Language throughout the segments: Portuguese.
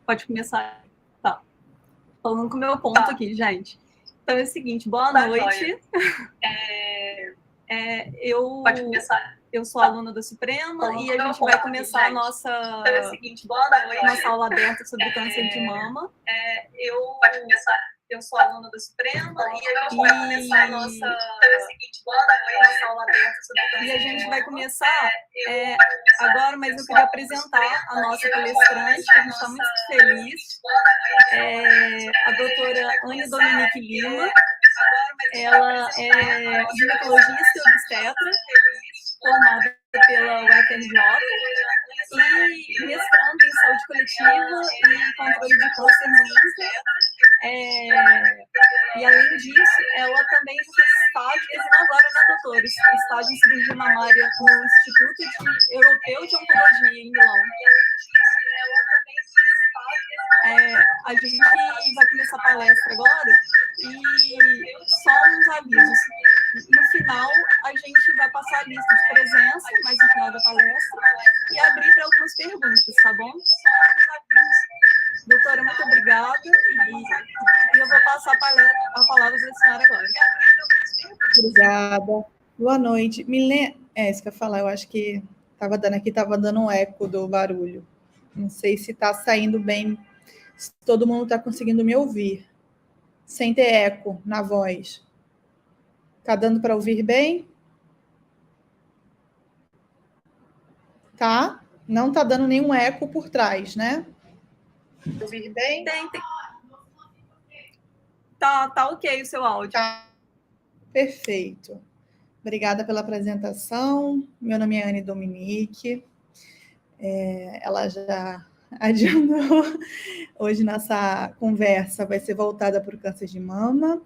Pode começar. Tá. Falando com o meu ponto aqui, gente. Então é o seguinte, boa noite. Pode começar. Eu sou aluna da Suprema e a gente vai começar a nossa aula aberta sobre câncer de mama. Pode começar. Eu sou aluna da Suprema e a gente vai começar a nossa aula aberta sobre câncer de mama. E a gente vai começar agora, mas eu queria apresentar a nossa palestrante, que a gente está muito feliz, a doutora Anne Dominique Lima. Ela é ginecologista e obstetra, formada pela UFRJ e mestrando em saúde coletiva e controle de câncer no INCA. E além disso, ela também fez estágio, agora, né, doutora? Estágio em cirurgia mamária no Instituto Europeu de Oncologia, em Milão. A gente vai começar a palestra agora e só uns avisos. No final, a gente vai passar a lista de presença, mais no final da palestra, e abrir para algumas perguntas, tá bom? Doutora, muito obrigada e eu vou passar a palavra para a senhora agora. Obrigada. Boa noite. Isso que eu ia falar, eu acho que estava dando um eco do barulho. Não sei se está saindo bem, se todo mundo está conseguindo me ouvir, sem ter eco na voz. Está dando para ouvir bem? Tá? Não está dando nenhum eco por trás, né? Ouvir bem? Tem. Tá ok o seu áudio. Tá. Perfeito. Obrigada pela apresentação. Meu nome é Anne Dominique. Ela já adiantou. Hoje nossa conversa vai ser voltada para o câncer de mama.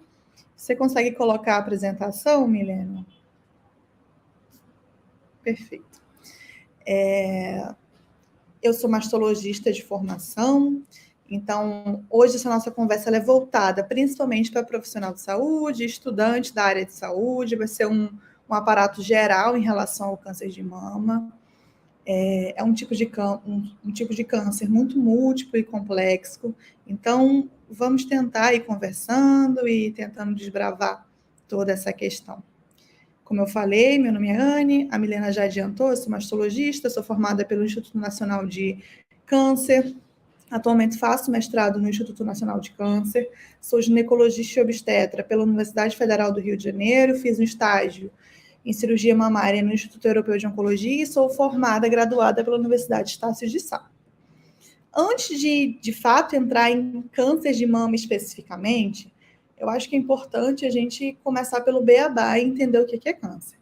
Você consegue colocar a apresentação, Milena? Perfeito. Eu sou mastologista de formação, então hoje essa nossa conversa ela é voltada principalmente para profissional de saúde, estudante da área de saúde, vai ser um aparato geral em relação ao câncer de mama. É um tipo de câncer muito múltiplo e complexo, então vamos tentar ir conversando e tentando desbravar toda essa questão. Como eu falei, meu nome é Anne, a Milena já adiantou, eu sou mastologista, sou formada pelo Instituto Nacional de Câncer, atualmente faço mestrado no Instituto Nacional de Câncer, sou ginecologista e obstetra pela Universidade Federal do Rio de Janeiro, fiz um estágio em cirurgia mamária no Instituto Europeu de Oncologia e sou formada, graduada pela Universidade Estácio de Sá. Antes de fato, entrar em câncer de mama especificamente, eu acho que é importante a gente começar pelo beabá e entender o que é câncer.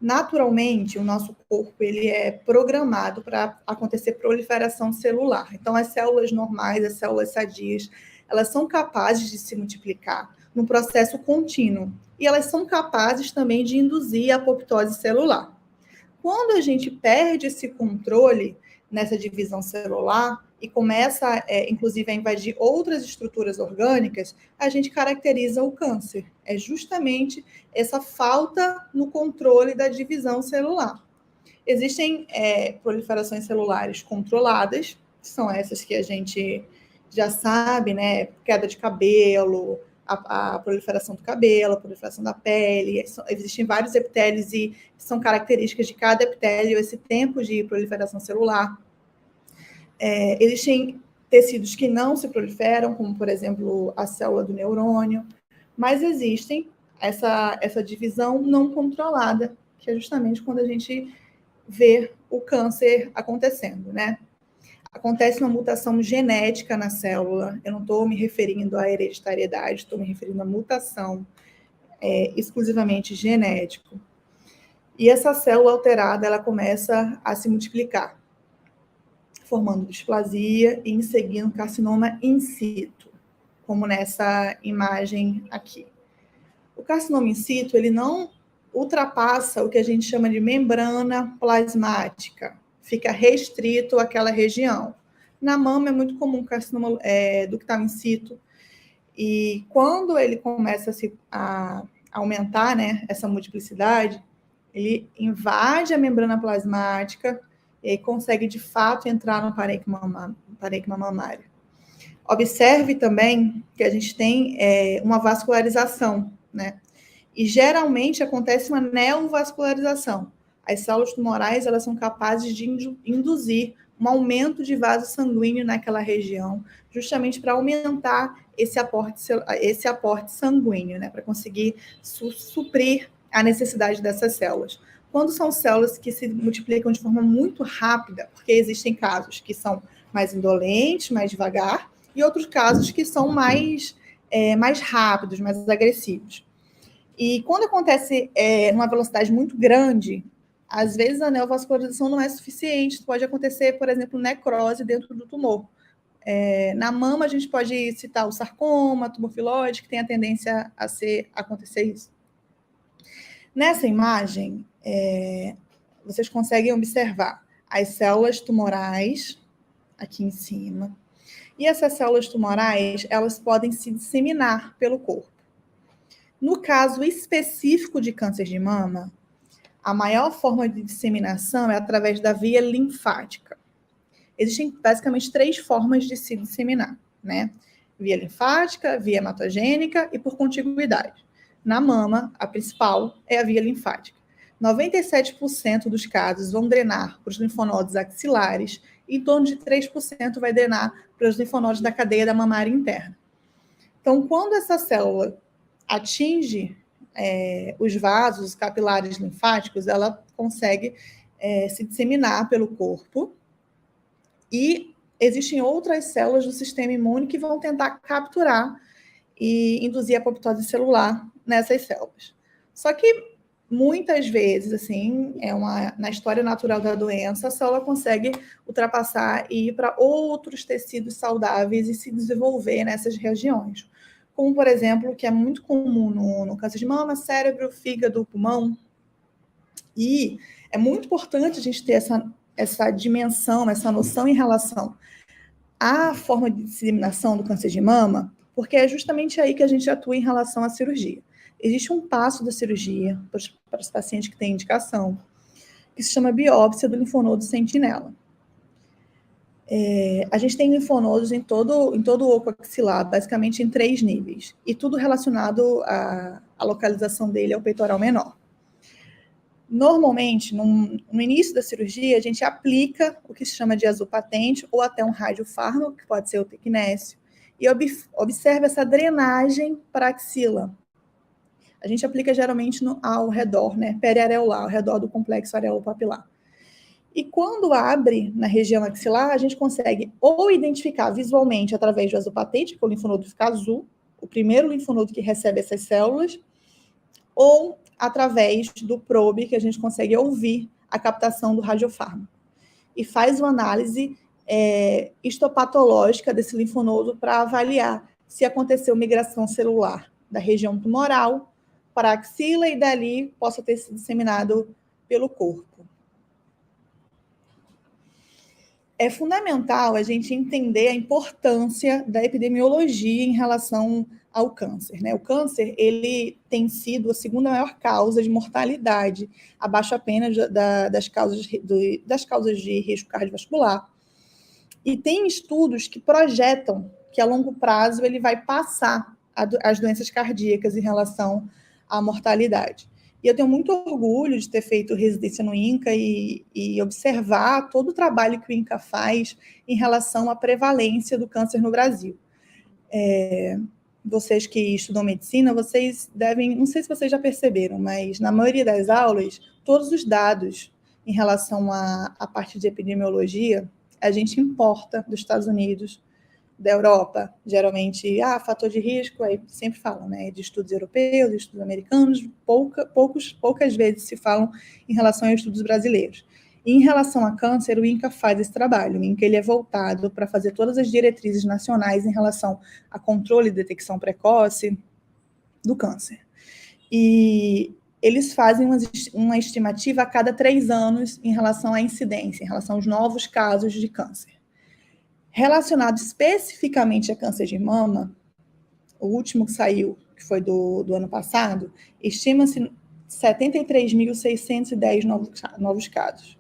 Naturalmente, o nosso corpo ele é programado para acontecer proliferação celular. Então, as células normais, as células sadias, elas são capazes de se multiplicar num processo contínuo. E elas são capazes também de induzir a apoptose celular. Quando a gente perde esse controle nessa divisão celular e começa, inclusive, a invadir outras estruturas orgânicas, a gente caracteriza o câncer. É justamente essa falta no controle da divisão celular. Existem proliferações celulares controladas, que são essas que a gente já sabe, né? Queda de cabelo, a proliferação do cabelo, a proliferação da pele. Existem vários epitélios e são características de cada epitélio esse tempo de proliferação celular. Existem tecidos que não se proliferam, como, por exemplo, a célula do neurônio, mas existem essa divisão não controlada, que é justamente quando a gente vê o câncer acontecendo, né? Acontece uma mutação genética na célula, eu não estou me referindo à hereditariedade, estou me referindo à mutação exclusivamente genético. E essa célula alterada, ela começa a se multiplicar, formando displasia e em seguida um carcinoma in situ, como nessa imagem aqui. O carcinoma in situ, ele não ultrapassa o que a gente chama de membrana plasmática, fica restrito àquela região. Na mama é muito comum o carcinoma ductal in situ, e quando ele começa a aumentar, né, essa multiplicidade, ele invade a membrana plasmática e aí consegue, de fato, entrar no parênquima mamário. Observe também que a gente tem uma vascularização, né? E geralmente acontece uma neovascularização. As células tumorais, elas são capazes de induzir um aumento de vaso sanguíneo naquela região, justamente para aumentar esse aporte sanguíneo, né? Para conseguir suprir a necessidade dessas células. Quando são células que se multiplicam de forma muito rápida, porque existem casos que são mais indolentes, mais devagar, e outros casos que são mais rápidos, mais agressivos. E quando acontece numa velocidade muito grande, às vezes a neovascularização não é suficiente. Pode acontecer, por exemplo, necrose dentro do tumor. Na mama, a gente pode citar o sarcoma, tumor filoide, que tem a tendência a acontecer isso. Nessa imagem, vocês conseguem observar as células tumorais aqui em cima. E essas células tumorais, elas podem se disseminar pelo corpo. No caso específico de câncer de mama, a maior forma de disseminação é através da via linfática. Existem basicamente 3 formas de se disseminar, né? Via linfática, via hematogênica e por contiguidade. Na mama, a principal é a via linfática. 97% dos casos vão drenar para os linfonodos axilares e em torno de 3% vai drenar para os linfonodos da cadeia da mamária interna. Então, quando essa célula atinge os vasos capilares linfáticos, ela consegue se disseminar pelo corpo e existem outras células do sistema imune que vão tentar capturar e induzir a apoptose celular nessas células. Só que muitas vezes, assim, na história natural da doença, a célula consegue ultrapassar e ir para outros tecidos saudáveis e se desenvolver nessas regiões. Como, por exemplo, que é muito comum no câncer de mama, cérebro, fígado, pulmão. E é muito importante a gente ter essa dimensão, essa noção em relação à forma de disseminação do câncer de mama, porque é justamente aí que a gente atua em relação à cirurgia. Existe um passo da cirurgia para os pacientes que têm indicação, que se chama biópsia do linfonodo sentinela. A gente tem linfonodos em todo o oco axilar, basicamente em 3 níveis, e tudo relacionado à localização dele ao peitoral menor. Normalmente, no início da cirurgia, a gente aplica o que se chama de azopatente ou até um radiofármaco, que pode ser o tecnécio, e observa essa drenagem para a axila. A gente aplica geralmente ao redor, né, periareolar, ao redor do complexo areopapilar. E quando abre na região axilar, a gente consegue ou identificar visualmente através do azopatente, que o linfonodo fica azul, o primeiro linfonodo que recebe essas células, ou através do probe, que a gente consegue ouvir a captação do radiofármaco. E faz uma análise histopatológica desse linfonodo para avaliar se aconteceu migração celular da região tumoral para a axila e dali possa ter se disseminado pelo corpo. É fundamental a gente entender a importância da epidemiologia em relação ao câncer, né? O câncer, ele tem sido a segunda maior causa de mortalidade, abaixo apenas das causas de risco cardiovascular. E tem estudos que projetam que a longo prazo ele vai passar as doenças cardíacas em relação à mortalidade. E eu tenho muito orgulho de ter feito residência no INCA e observar todo o trabalho que o INCA faz em relação à prevalência do câncer no Brasil. Vocês que estudam medicina, vocês devem, não sei se vocês já perceberam, mas na maioria das aulas, todos os dados em relação à parte de epidemiologia, a gente importa dos Estados Unidos, da Europa, geralmente, fator de risco, aí sempre falam, né, de estudos europeus, de estudos americanos, poucas vezes se falam em relação a estudos brasileiros. E em relação a câncer, o INCA faz esse trabalho. O INCA ele é voltado para fazer todas as diretrizes nacionais em relação a controle e detecção precoce do câncer. E eles fazem uma estimativa a cada 3 anos em relação à incidência, em relação aos novos casos de câncer. Relacionado especificamente a câncer de mama, o último que saiu, que foi do ano passado, estima-se 73.610 novos casos.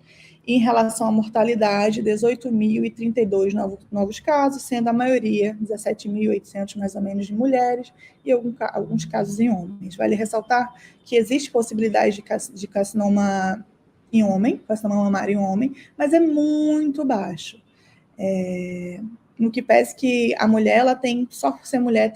E em relação à mortalidade, 18.032 novos casos, sendo a maioria, 17.800 mais ou menos, de mulheres e alguns casos em homens. Vale ressaltar que existe possibilidade de carcinoma em homem, carcinoma mamário em homem, mas é muito baixo. No que pese que a mulher, ela tem, só por ser mulher,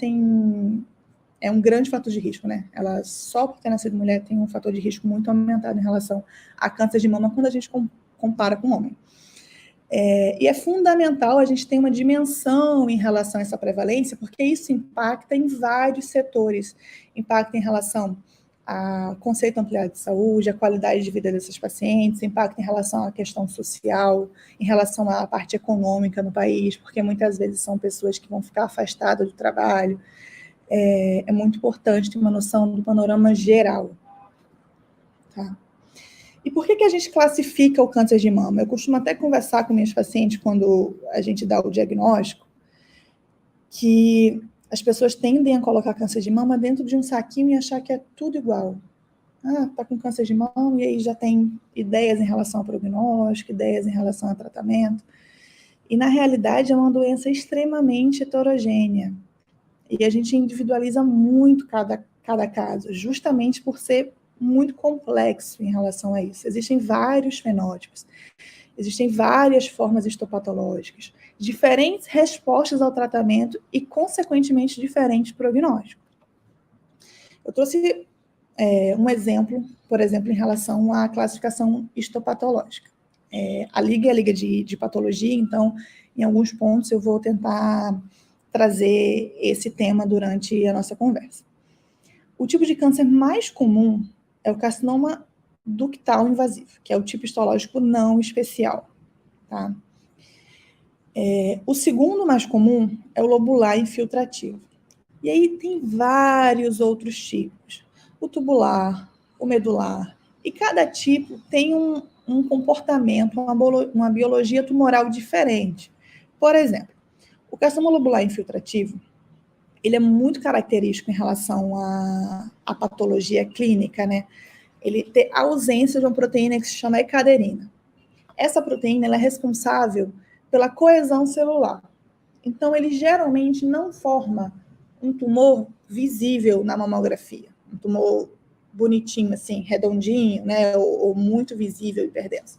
é um grande fator de risco, né? Ela, só por ter nascido mulher, tem um fator de risco muito aumentado em relação a câncer de mama quando a gente compara com o homem. E é fundamental a gente ter uma dimensão em relação a essa prevalência, porque isso impacta em vários setores. Impacta em relação ao conceito ampliado de saúde, a qualidade de vida desses pacientes, impacta em relação à questão social, em relação à parte econômica no país, porque muitas vezes são pessoas que vão ficar afastadas do trabalho. É muito importante ter uma noção do panorama geral. Tá? E por que a gente classifica o câncer de mama? Eu costumo até conversar com minhas pacientes quando a gente dá o diagnóstico, que as pessoas tendem a colocar câncer de mama dentro de um saquinho e achar que é tudo igual. Tá com câncer de mama e aí já tem ideias em relação ao prognóstico, ideias em relação ao tratamento. E, na realidade, é uma doença extremamente heterogênea. E a gente individualiza muito cada caso, justamente por ser muito complexo em relação a isso. Existem vários fenótipos, existem várias formas histopatológicas, diferentes respostas ao tratamento e, consequentemente, diferentes prognósticos. Eu trouxe um exemplo, por exemplo, em relação à classificação histopatológica. A liga é a liga de patologia, então, em alguns pontos, eu vou tentar trazer esse tema durante a nossa conversa. O tipo de câncer mais comum é o carcinoma ductal invasivo, que é o tipo histológico não especial. Tá? O segundo mais comum é o lobular infiltrativo. E aí tem vários outros tipos. O tubular, o medular. E cada tipo tem um comportamento, uma biologia tumoral diferente. Por exemplo, o carcinoma lobular infiltrativo, ele é muito característico em relação à patologia clínica, né? Ele tem a ausência de uma proteína que se chama ecaderina. Essa proteína ela é responsável pela coesão celular. Então, ele geralmente não forma um tumor visível na mamografia, um tumor bonitinho, assim, redondinho, né? Ou muito visível, hiperdenso.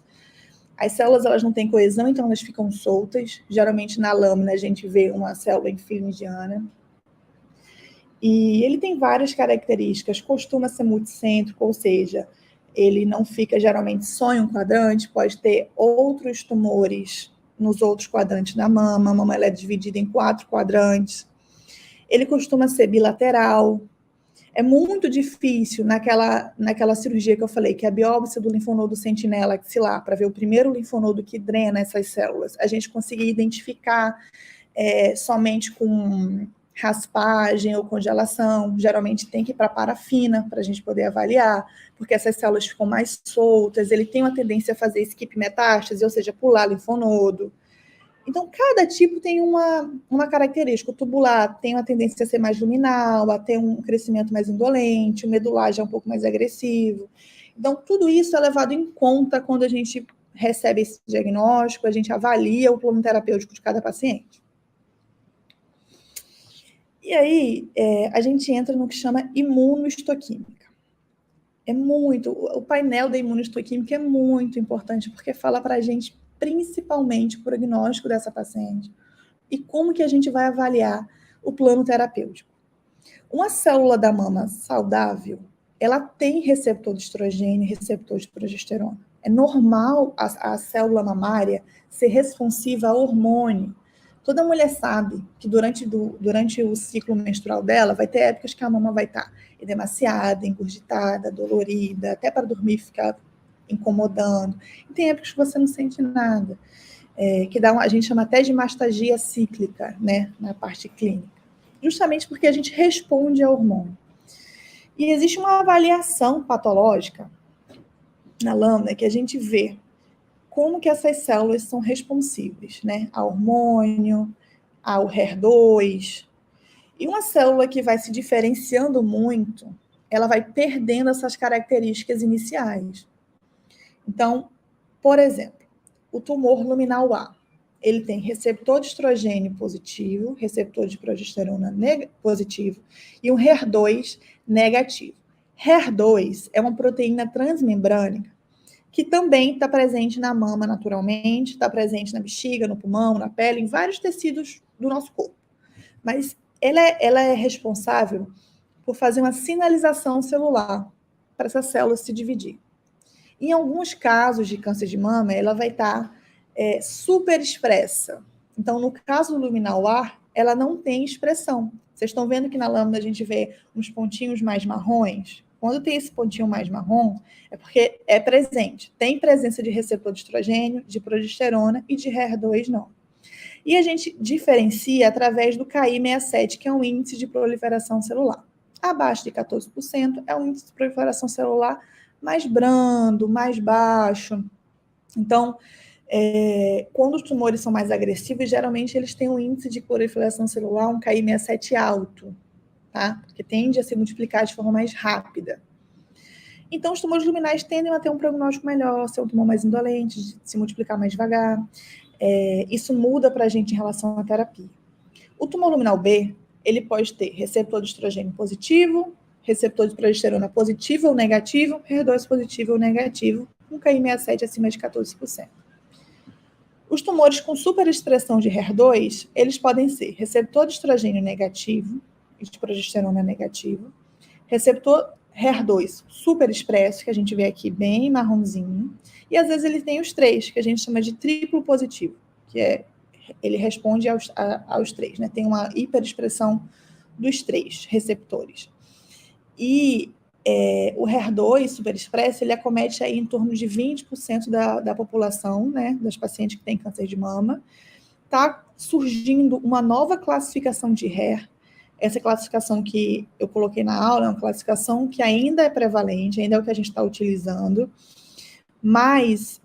As células, elas não têm coesão, então elas ficam soltas. Geralmente, na lâmina, a gente vê uma célula em fila indiana. E ele tem várias características, costuma ser multicêntrico, ou seja, ele não fica geralmente só em um quadrante, pode ter outros tumores nos outros quadrantes da mama. A mama ela é dividida em 4 quadrantes. Ele costuma ser bilateral. É muito difícil naquela cirurgia que eu falei, que é a biópsia do linfonodo sentinela axilar, para ver o primeiro linfonodo que drena essas células, a gente conseguir identificar somente com raspagem ou congelação. Geralmente tem que ir para parafina para a gente poder avaliar, porque essas células ficam mais soltas. Ele tem uma tendência a fazer skip metástase, ou seja, pular linfonodo. Então, cada tipo tem uma característica. O tubular tem uma tendência a ser mais luminal, a ter um crescimento mais indolente, o medular já é um pouco mais agressivo. Então, tudo isso é levado em conta quando a gente recebe esse diagnóstico, a gente avalia o plano terapêutico de cada paciente. E aí, a gente entra no que chama imunohistoquímica. O painel da imunohistoquímica é muito importante, porque fala para a gente, principalmente, o prognóstico dessa paciente e como que a gente vai avaliar o plano terapêutico. Uma célula da mama saudável, ela tem receptor de estrogênio e receptor de progesterona. É normal a célula mamária ser responsiva a hormônio. Toda mulher sabe que durante o ciclo menstrual dela vai ter épocas que a mama vai estar edemaciada, engurgitada, dolorida, até para dormir ficar incomodando. E tem épocas que você não sente nada, que a gente chama até de mastagia cíclica, né, na parte clínica, justamente porque a gente responde ao hormônio. E existe uma avaliação patológica na lâmina que a gente vê como que essas células são responsivas, né, ao hormônio, ao HER2. E uma célula que vai se diferenciando muito, ela vai perdendo essas características iniciais. Então, por exemplo, o tumor luminal A. Ele tem receptor de estrogênio positivo, receptor de progesterona positivo e um HER2 negativo. HER2 é uma proteína transmembrânica que também está presente na mama naturalmente, está presente na bexiga, no pulmão, na pele, em vários tecidos do nosso corpo. Mas ela é responsável por fazer uma sinalização celular para essa célula se dividir. Em alguns casos de câncer de mama, ela vai estar super expressa. Então, no caso do luminal A, ela não tem expressão. Vocês estão vendo que na lâmina a gente vê uns pontinhos mais marrons? Quando tem esse pontinho mais marrom, é porque é presente. Tem presença de receptor de estrogênio, de progesterona e de HER2 não. E a gente diferencia através do KI67, que é um índice de proliferação celular. Abaixo de 14% é um índice de proliferação celular mais brando, mais baixo. Então, quando os tumores são mais agressivos, geralmente eles têm um índice de proliferação celular, um KI67 alto, tá? Porque tende a se multiplicar de forma mais rápida. Então, os tumores luminais tendem a ter um prognóstico melhor, ser um tumor mais indolente, de se multiplicar mais devagar. Isso muda para a gente em relação à terapia. O tumor luminal B, ele pode ter receptor de estrogênio positivo, receptor de progesterona positivo ou negativo, HER2 positivo ou negativo, com KI67 acima de 14%. Os tumores com superexpressão de HER2, eles podem ser receptor de estrogênio negativo e de progesterona negativo, receptor HER2 superexpresso, que a gente vê aqui bem marronzinho, e às vezes ele tem os três, que a gente chama de triplo positivo, que ele responde aos três, né? Tem uma hiperexpressão dos três receptores. E o HER2 superexpresso, ele acomete aí em torno de 20% da população, né, das pacientes que têm câncer de mama. Está surgindo uma nova classificação de HER. Essa classificação que eu coloquei na aula é uma classificação que ainda é prevalente, ainda é o que a gente está utilizando, mas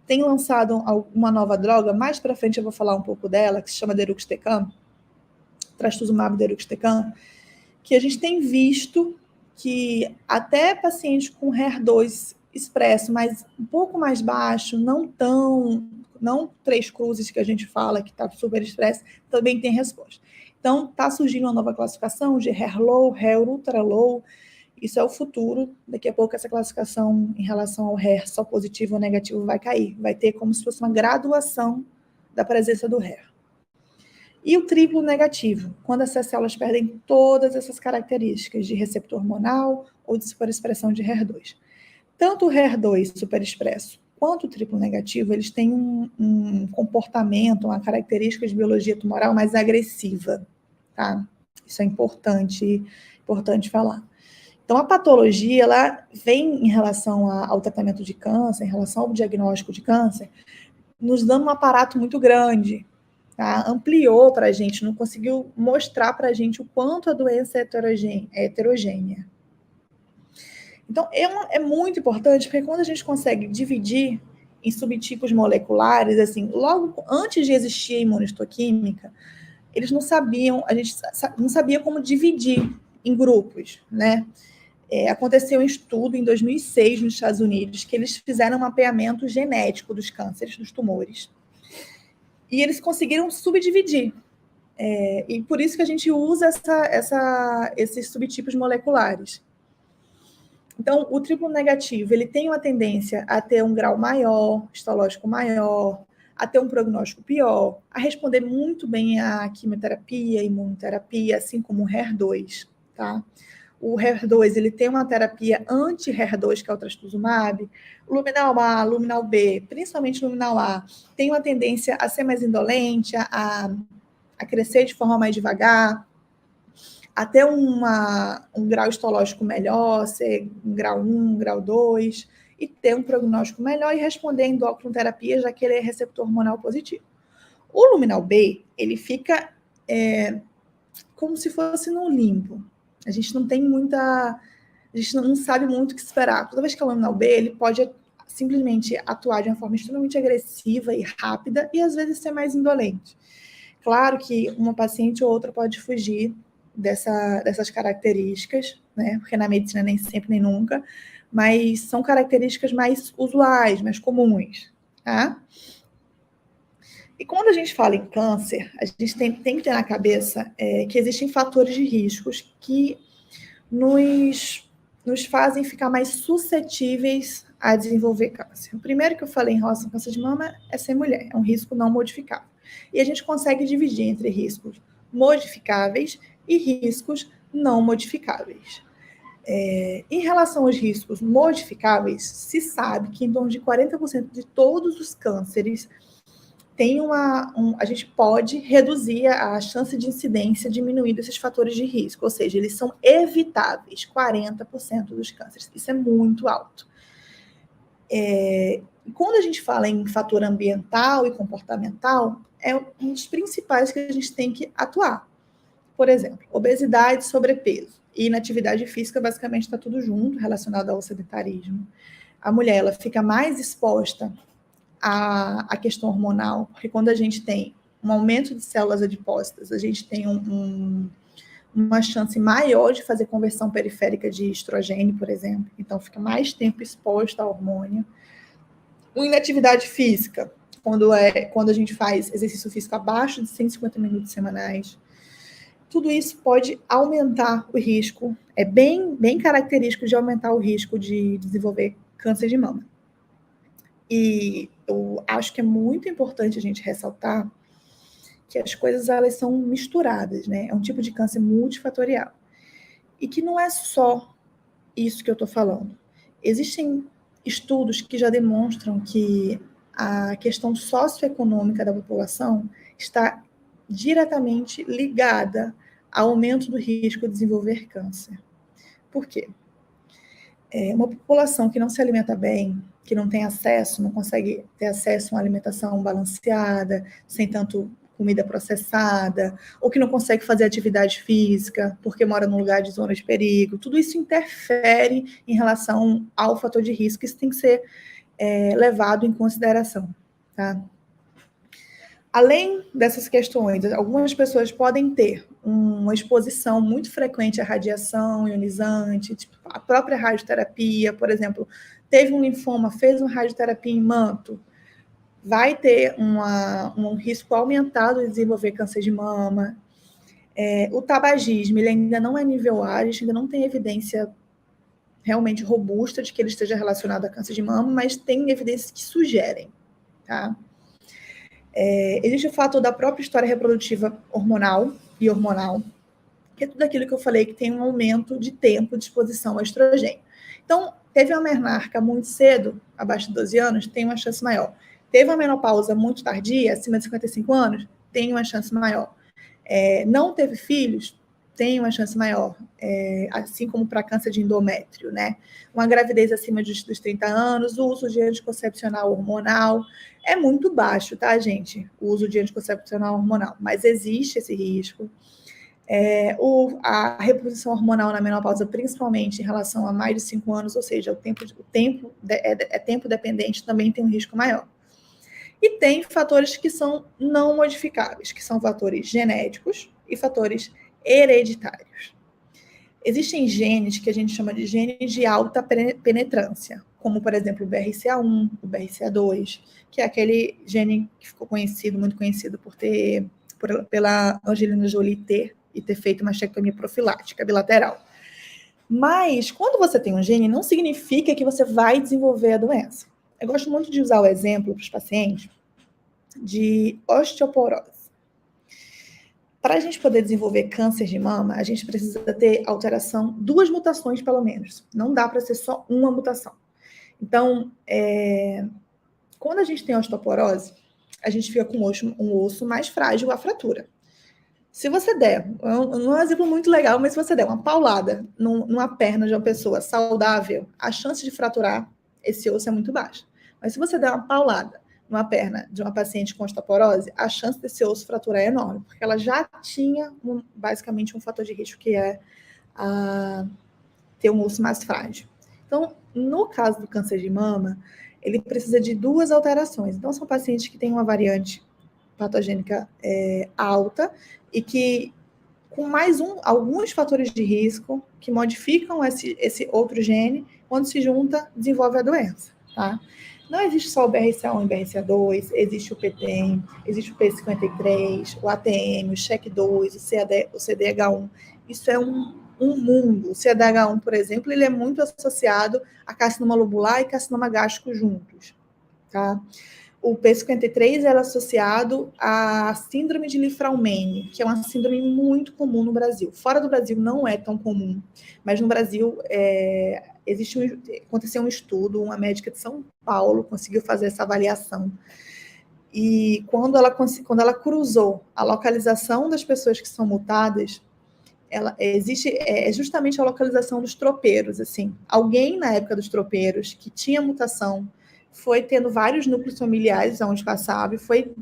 tem lançado uma nova droga, mais para frente eu vou falar um pouco dela, que se chama deruxtecan, trastuzumab deruxtecan, que a gente tem visto que até pacientes com HER2 expresso, mas um pouco mais baixo, não 3 cruzes que a gente fala que está super expresso, também tem resposta. Então, está surgindo uma nova classificação de HER low, HER ultra low. Isso é o futuro. Daqui a pouco essa classificação em relação ao HER só positivo ou negativo vai cair. Vai ter como se fosse uma graduação da presença do HER. E o triplo negativo, quando essas células perdem todas essas características de receptor hormonal ou de superexpressão de HER2. Tanto o HER2 superexpresso quanto o triplo negativo, eles têm um comportamento, uma característica de biologia tumoral mais agressiva, tá? Isso é importante falar. Então, a patologia, ela vem em relação ao tratamento de câncer, em relação ao diagnóstico de câncer, nos dando um aparato muito grande, tá? Ampliou para a gente, não conseguiu mostrar para a gente o quanto a doença é heterogênea. Então, é muito importante, porque quando a gente consegue dividir em subtipos moleculares, assim, logo antes de existir a imunistoquímica, eles não sabiam, a gente não sabia como dividir em grupos, né? Aconteceu um estudo em 2006 nos Estados Unidos, que eles fizeram um mapeamento genético dos cânceres, dos tumores. E eles conseguiram subdividir. E por isso que a gente usa esses subtipos moleculares. Então, o triplo negativo, ele tem uma tendência a ter um grau maior, histológico maior, a ter um prognóstico pior, a responder muito bem à quimioterapia, imunoterapia, assim como o HER2, tá? O HER2, ele tem uma terapia anti-HER2, que é o trastuzumab. O luminal A, luminal B, principalmente o luminal A, tem uma tendência a ser mais indolente, a crescer de forma mais devagar, a ter um grau histológico melhor, ser um grau 1, grau 2, e ter um prognóstico melhor e responder a endocrinoterapia, já que ele é receptor hormonal positivo. O luminal B, ele fica como se fosse num limbo. A gente não tem a gente não sabe muito o que esperar. Toda vez que é luminal B, ele pode simplesmente atuar de uma forma extremamente agressiva e rápida e às vezes ser mais indolente. Claro que uma paciente ou outra pode fugir dessas características, né? Porque na medicina nem sempre nem nunca, mas são características mais usuais, mais comuns. tá? E quando a gente fala em câncer, a gente tem que ter na cabeça que existem fatores de riscos que nos fazem ficar mais suscetíveis a desenvolver câncer. O primeiro que eu falei em relação ao câncer de mama é ser mulher, é um risco não modificável. E a gente consegue dividir entre riscos modificáveis e riscos não modificáveis. Em relação aos riscos modificáveis, se sabe que em torno de 40% de todos os cânceres a gente pode reduzir a chance de incidência diminuindo esses fatores de risco, ou seja, eles são evitáveis, 40% dos cânceres. Isso é muito alto. Quando a gente fala em fator ambiental e comportamental, é um dos principais que a gente tem que atuar. Por exemplo, obesidade, sobrepeso e inatividade física, basicamente está tudo junto, relacionado ao sedentarismo. A mulher, ela fica mais exposta à questão hormonal, porque quando a gente tem um aumento de células adipócitas, a gente tem uma chance maior de fazer conversão periférica de estrogênio, por exemplo, então fica mais tempo exposta ao hormônio. Uma inatividade física, quando a gente faz exercício físico abaixo de 150 minutos semanais, tudo isso pode aumentar o risco, é bem característico de aumentar o risco de desenvolver câncer de mama. E eu acho que é muito importante a gente ressaltar que as coisas, elas são misturadas, né? É um tipo de câncer multifatorial. E que não é só isso que eu estou falando. Existem estudos que já demonstram que a questão socioeconômica da população está diretamente ligada ao aumento do risco de desenvolver câncer. Por quê? Uma população que não se alimenta bem, que não tem acesso, não consegue ter acesso a uma alimentação balanceada, sem tanto comida processada, ou que não consegue fazer atividade física, porque mora num lugar de zona de perigo, tudo isso interfere em relação ao fator de risco, isso tem que ser levado em consideração, tá? Além dessas questões, algumas pessoas podem ter uma exposição muito frequente à radiação ionizante, tipo a própria radioterapia, por exemplo, teve um linfoma, fez uma radioterapia em manto, vai ter um risco aumentado de desenvolver câncer de mama. O tabagismo, ele ainda não é nível A, a gente ainda não tem evidência realmente robusta de que ele esteja relacionado a câncer de mama, mas tem evidências que sugerem, tá? Existe o fator da própria história reprodutiva hormonal e hormonal, que é tudo aquilo que eu falei que tem um aumento de tempo de exposição ao estrogênio. Então, teve uma menarca muito cedo, abaixo de 12 anos, tem uma chance maior. Teve uma menopausa muito tardia, acima de 55 anos, tem uma chance maior. Não teve filhos, tem uma chance maior, assim como para câncer de endométrio, né? Uma gravidez acima dos 30 anos, o uso de anticoncepcional hormonal é muito baixo, tá, gente? O uso de anticoncepcional hormonal, mas existe esse risco. A reposição hormonal na menopausa, principalmente em relação a mais de 5 anos, ou seja, o tempo é tempo dependente, também tem um risco maior. E tem fatores que são não modificáveis, que são fatores genéticos e fatores hereditários. Existem genes que a gente chama de genes de alta penetrância, como, por exemplo, o BRCA1, o BRCA2, que é aquele gene que ficou muito conhecido pela Angelina Jolie ter feito uma mastectomia profilática bilateral. Mas, quando você tem um gene, não significa que você vai desenvolver a doença. Eu gosto muito de usar o exemplo para os pacientes de osteoporose. Para a gente poder desenvolver câncer de mama, a gente precisa ter alteração, 2 mutações pelo menos. Não dá para ser só uma mutação. Então, quando a gente tem osteoporose, a gente fica com um osso mais frágil à fratura. Se você der, não é um exemplo muito legal, mas se você der uma paulada numa perna de uma pessoa saudável, a chance de fraturar esse osso é muito baixa. Mas se você der uma paulada numa perna de uma paciente com osteoporose, a chance desse osso fraturar é enorme, porque ela já tinha basicamente um fator de risco que é ter um osso mais frágil. Então, no caso do câncer de mama, ele precisa de 2 alterações. Então, são pacientes que têm uma variante patogênica alta e que com mais alguns fatores de risco que modificam esse outro gene, quando se junta, desenvolve a doença, tá? Não existe só o BRCA1 e o BRCA2, existe o PTEM, existe o P53, o ATM, o CHEC2, o CDH1. Isso é um mundo. O CDH1, por exemplo, ele é muito associado a carcinoma lobular e carcinoma gástrico juntos, tá? O P53 era associado à síndrome de Li-Fraumeni, que é uma síndrome muito comum no Brasil. Fora do Brasil não é tão comum, mas no Brasil aconteceu um estudo, uma médica de São Paulo conseguiu fazer essa avaliação. E quando ela cruzou a localização das pessoas que são mutadas, existe justamente a localização dos tropeiros. Assim, alguém na época dos tropeiros que tinha mutação foi tendo vários núcleos familiares onde passava e foi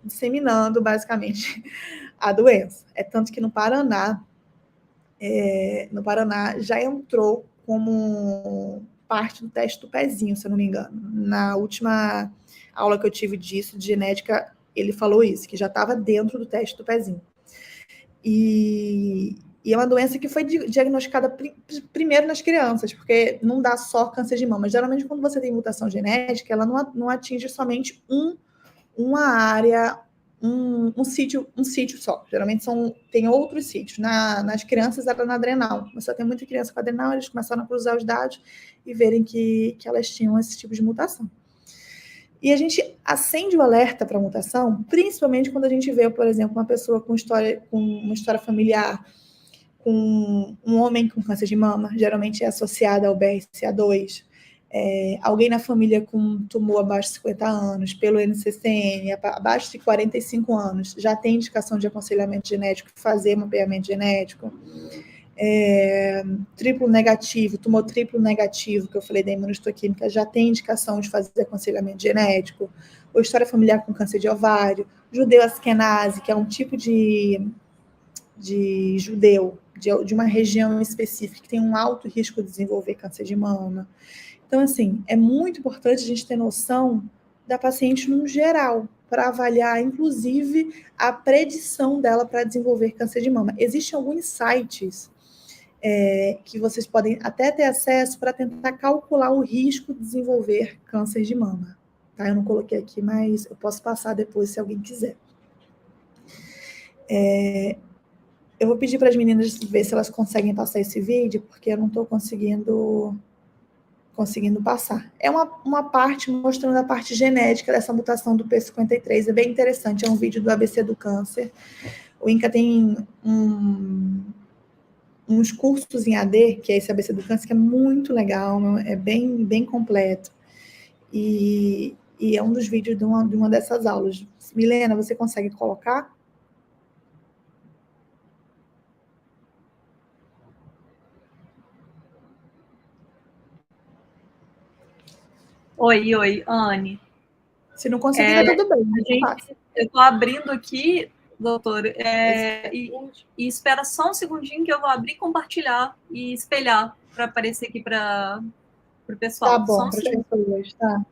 disseminando basicamente a doença. É tanto que no Paraná já entrou como parte do teste do pezinho, se eu não me engano. Na última aula que eu tive disso, de genética, ele falou isso, que já estava dentro do teste do pezinho. E é uma doença que foi diagnosticada primeiro nas crianças, porque não dá só câncer de mama. Geralmente, quando você tem mutação genética, ela não atinge somente uma área, um sítio só. Geralmente tem outros sítios. Nas crianças era na adrenal. Mas só tem muita criança com adrenal, eles começaram a cruzar os dados e verem que elas tinham esse tipo de mutação. E a gente acende o alerta para a mutação, principalmente quando a gente vê, por exemplo, uma pessoa com uma história familiar, com um homem com câncer de mama, geralmente é associada ao BRCA2, alguém na família com tumor abaixo de 50 anos, pelo NCCN, abaixo de 45 anos, já tem indicação de aconselhamento genético, fazer mapeamento genético. Triplo negativo, tumor triplo negativo, que eu falei da imunistoquímica, já tem indicação de fazer aconselhamento genético, ou história familiar com câncer de ovário, judeu askenase, que é um tipo de judeu, de uma região específica, que tem um alto risco de desenvolver câncer de mama. Então, assim, é muito importante a gente ter noção da paciente no geral, para avaliar, inclusive, a predição dela para desenvolver câncer de mama. Existem alguns sites que vocês podem até ter acesso para tentar calcular o risco de desenvolver câncer de mama. Tá? Eu não coloquei aqui, mas eu posso passar depois se alguém quiser. Eu vou pedir para as meninas ver se elas conseguem passar esse vídeo, porque eu não estou conseguindo passar. É uma parte mostrando a parte genética dessa mutação do P53. É bem interessante, é um vídeo do ABC do câncer. O INCA tem uns cursos em AD, que é esse ABC do câncer, que é muito legal, é bem, bem completo. E é um dos vídeos de uma dessas aulas. Milena, você consegue colocar? Oi, Anne. Se não conseguir, tá tudo bem. Eu estou abrindo aqui, doutor, e espera só um segundinho que eu vou abrir, compartilhar e espelhar para aparecer aqui para o pessoal. Tá bom, para as pessoas, tá?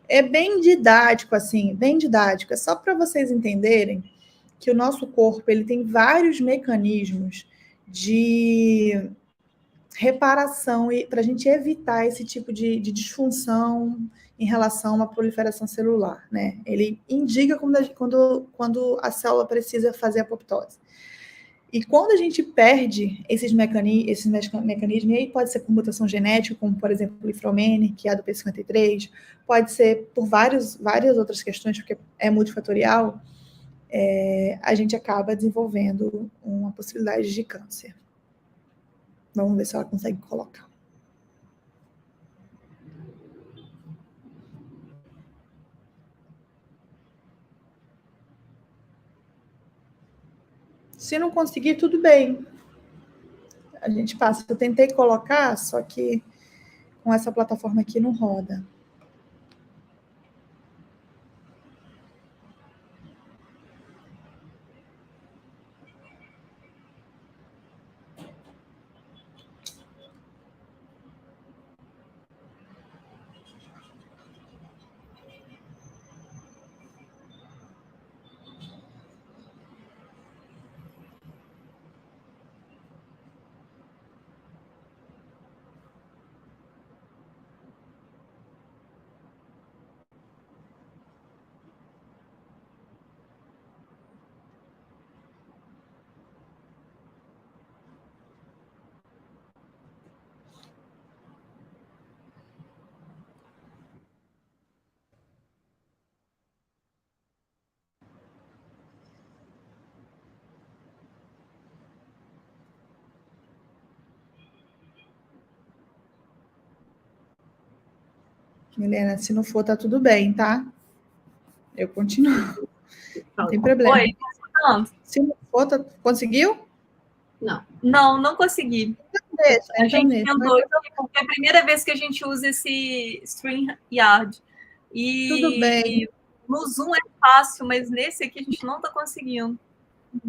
É bem didático, assim, bem didático. É só para vocês entenderem que o nosso corpo ele tem vários mecanismos de reparação e para a gente evitar esse tipo de disfunção em relação a uma proliferação celular, né? Ele indica quando a célula precisa fazer apoptose. E quando a gente perde esses mecanismos, e aí pode ser por mutação genética, como, por exemplo, o Li-Fraumeni, que é a do P53, pode ser por várias outras questões, porque é multifatorial, a gente acaba desenvolvendo uma possibilidade de câncer. Vamos ver se ela consegue colocar. Se não conseguir, tudo bem. A gente passa. Eu tentei colocar, só que com essa plataforma aqui não roda. Milena, se não for, tá tudo bem, tá? Eu continuo. Não tem problema. Oi, se não for, conseguiu? Não consegui. Deixa, a gente tentou, porque é a primeira vez que a gente usa esse StreamYard. E tudo bem. No Zoom é fácil, mas nesse aqui a gente não está conseguindo.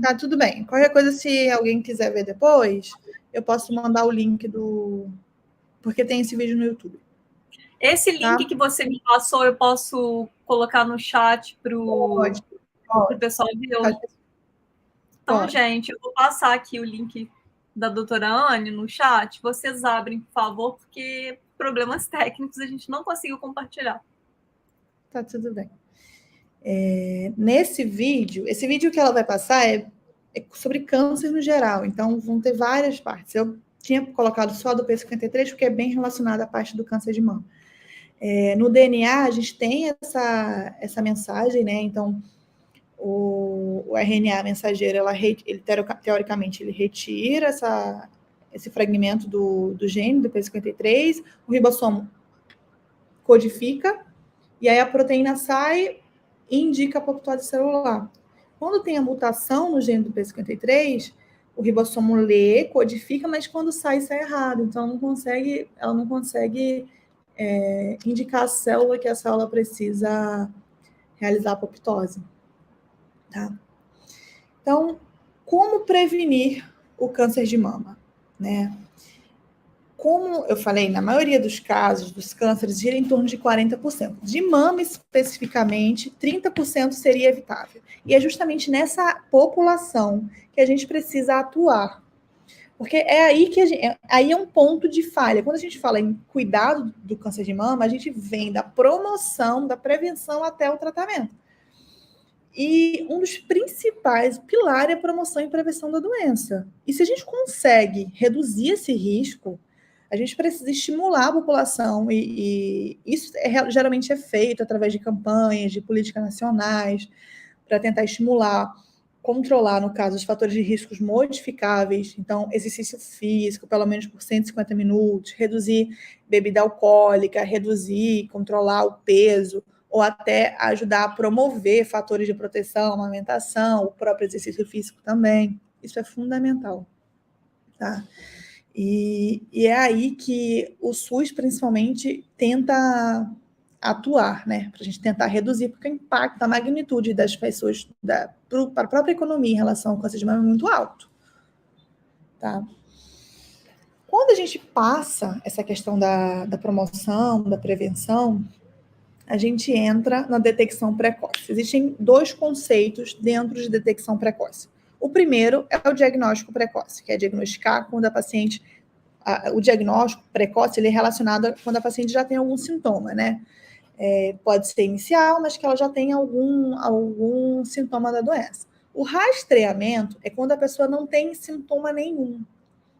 Tá tudo bem. Qualquer coisa, se alguém quiser ver depois, eu posso mandar o link do... Porque tem esse vídeo no YouTube. Esse link que você me passou, eu posso colocar no chat para o pessoal ver? Então, gente, eu vou passar aqui o link da doutora Anne no chat. Vocês abrem, por favor, porque problemas técnicos a gente não conseguiu compartilhar. Tá tudo bem. Nesse vídeo, esse vídeo que ela vai passar é sobre câncer no geral, então vão ter várias partes. Eu tinha colocado só do P53, porque é bem relacionado à parte do câncer de mama. No DNA, a gente tem essa mensagem, né? Então, o RNA mensageiro, ele teoricamente, ele retira esse fragmento do gene, do P53, o ribossomo codifica, e aí a proteína sai e indica a apoptose celular. Quando tem a mutação no gene do P53, o ribossomo lê, codifica, mas quando sai errado. Então, ela não consegue indicar a célula que a célula precisa realizar a apoptose. Tá? Então, como prevenir o câncer de mama? Né? Como eu falei, na maioria dos casos, dos cânceres, gira em torno de 40%. De mama, especificamente, 30% seria evitável. E é justamente nessa população que a gente precisa atuar. Porque é aí que aí é um ponto de falha. Quando a gente fala em cuidado do câncer de mama, a gente vem da promoção, da prevenção até o tratamento. E um dos principais pilares é a promoção e prevenção da doença. E se a gente consegue reduzir esse risco, a gente precisa estimular a população, e isso geralmente é feito através de campanhas, de políticas nacionais, para tentar estimular, controlar, no caso, os fatores de riscos modificáveis. Então, exercício físico, pelo menos por 150 minutos, reduzir bebida alcoólica, reduzir, controlar o peso, ou até ajudar a promover fatores de proteção, amamentação, o próprio exercício físico também. Isso é fundamental. Tá? E é aí que o SUS, principalmente, tenta atuar, né? Para a gente tentar reduzir, porque o impacto, a magnitude das pessoas para a própria economia em relação ao câncer de mama é muito alto. Tá? Quando a gente passa essa questão da promoção, da prevenção, a gente entra na detecção precoce. Existem dois conceitos dentro de detecção precoce. O primeiro é o diagnóstico precoce, que é diagnosticar quando a paciente... O diagnóstico precoce ele é relacionado a quando a paciente já tem algum sintoma, né? Pode ser inicial, mas que ela já tem algum sintoma da doença. O rastreamento é quando a pessoa não tem sintoma nenhum,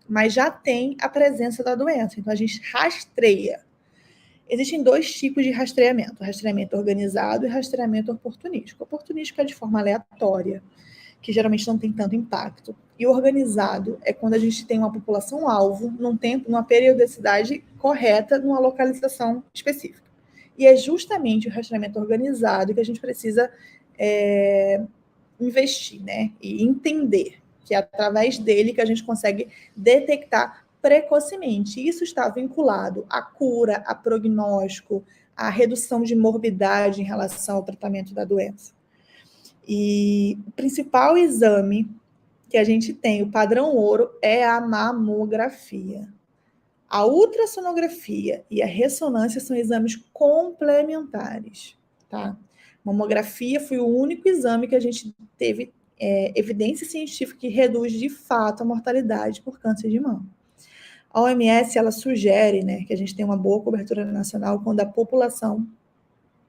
mas já tem a presença da doença. Então, a gente rastreia. Existem dois tipos de rastreamento: rastreamento organizado e rastreamento oportunístico. O oportunístico é de forma aleatória, que geralmente não tem tanto impacto. E o organizado é quando a gente tem uma população-alvo num tempo, numa periodicidade correta, numa localização específica. E é justamente o rastreamento organizado que a gente precisa investir, né? E entender que é através dele que a gente consegue detectar precocemente. Isso está vinculado à cura, a prognóstico, à redução de morbidade em relação ao tratamento da doença. E o principal exame que a gente tem, o padrão ouro, é a mamografia. A ultrassonografia e a ressonância são exames complementares, tá? Mamografia foi o único exame que a gente teve evidência científica que reduz de fato a mortalidade por câncer de mama. A OMS, ela sugere, né, que a gente tem uma boa cobertura nacional quando a população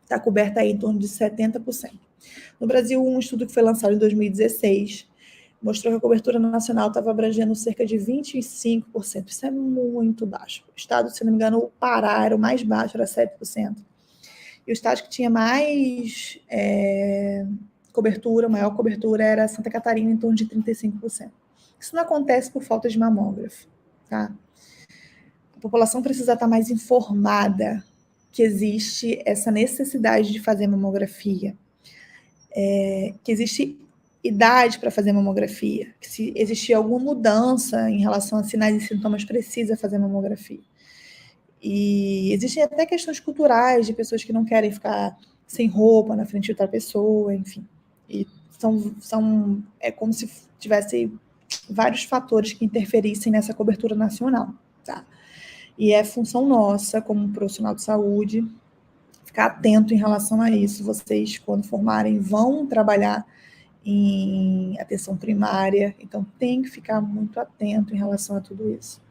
está coberta aí em torno de 70%. No Brasil, um estudo que foi lançado em 2016 mostrou que a cobertura nacional estava abrangendo cerca de 25%. Isso é muito baixo. O estado, se não me engano, o Pará era o mais baixo, era 7%. E o estado que tinha mais cobertura, maior cobertura, era Santa Catarina, em torno de 35%. Isso não acontece por falta de mamógrafo, tá? A população precisa estar mais informada que existe essa necessidade de fazer mamografia, que existe idade para fazer mamografia, que se existir alguma mudança em relação a sinais e sintomas, precisa fazer mamografia. E existem até questões culturais de pessoas que não querem ficar sem roupa na frente de outra pessoa, enfim. E é como se tivesse vários fatores que interferissem nessa cobertura nacional, tá? E é função nossa, como profissional de saúde, ficar atento em relação a isso. Vocês, quando formarem, vão trabalhar em atenção primária, então tem que ficar muito atento em relação a tudo isso.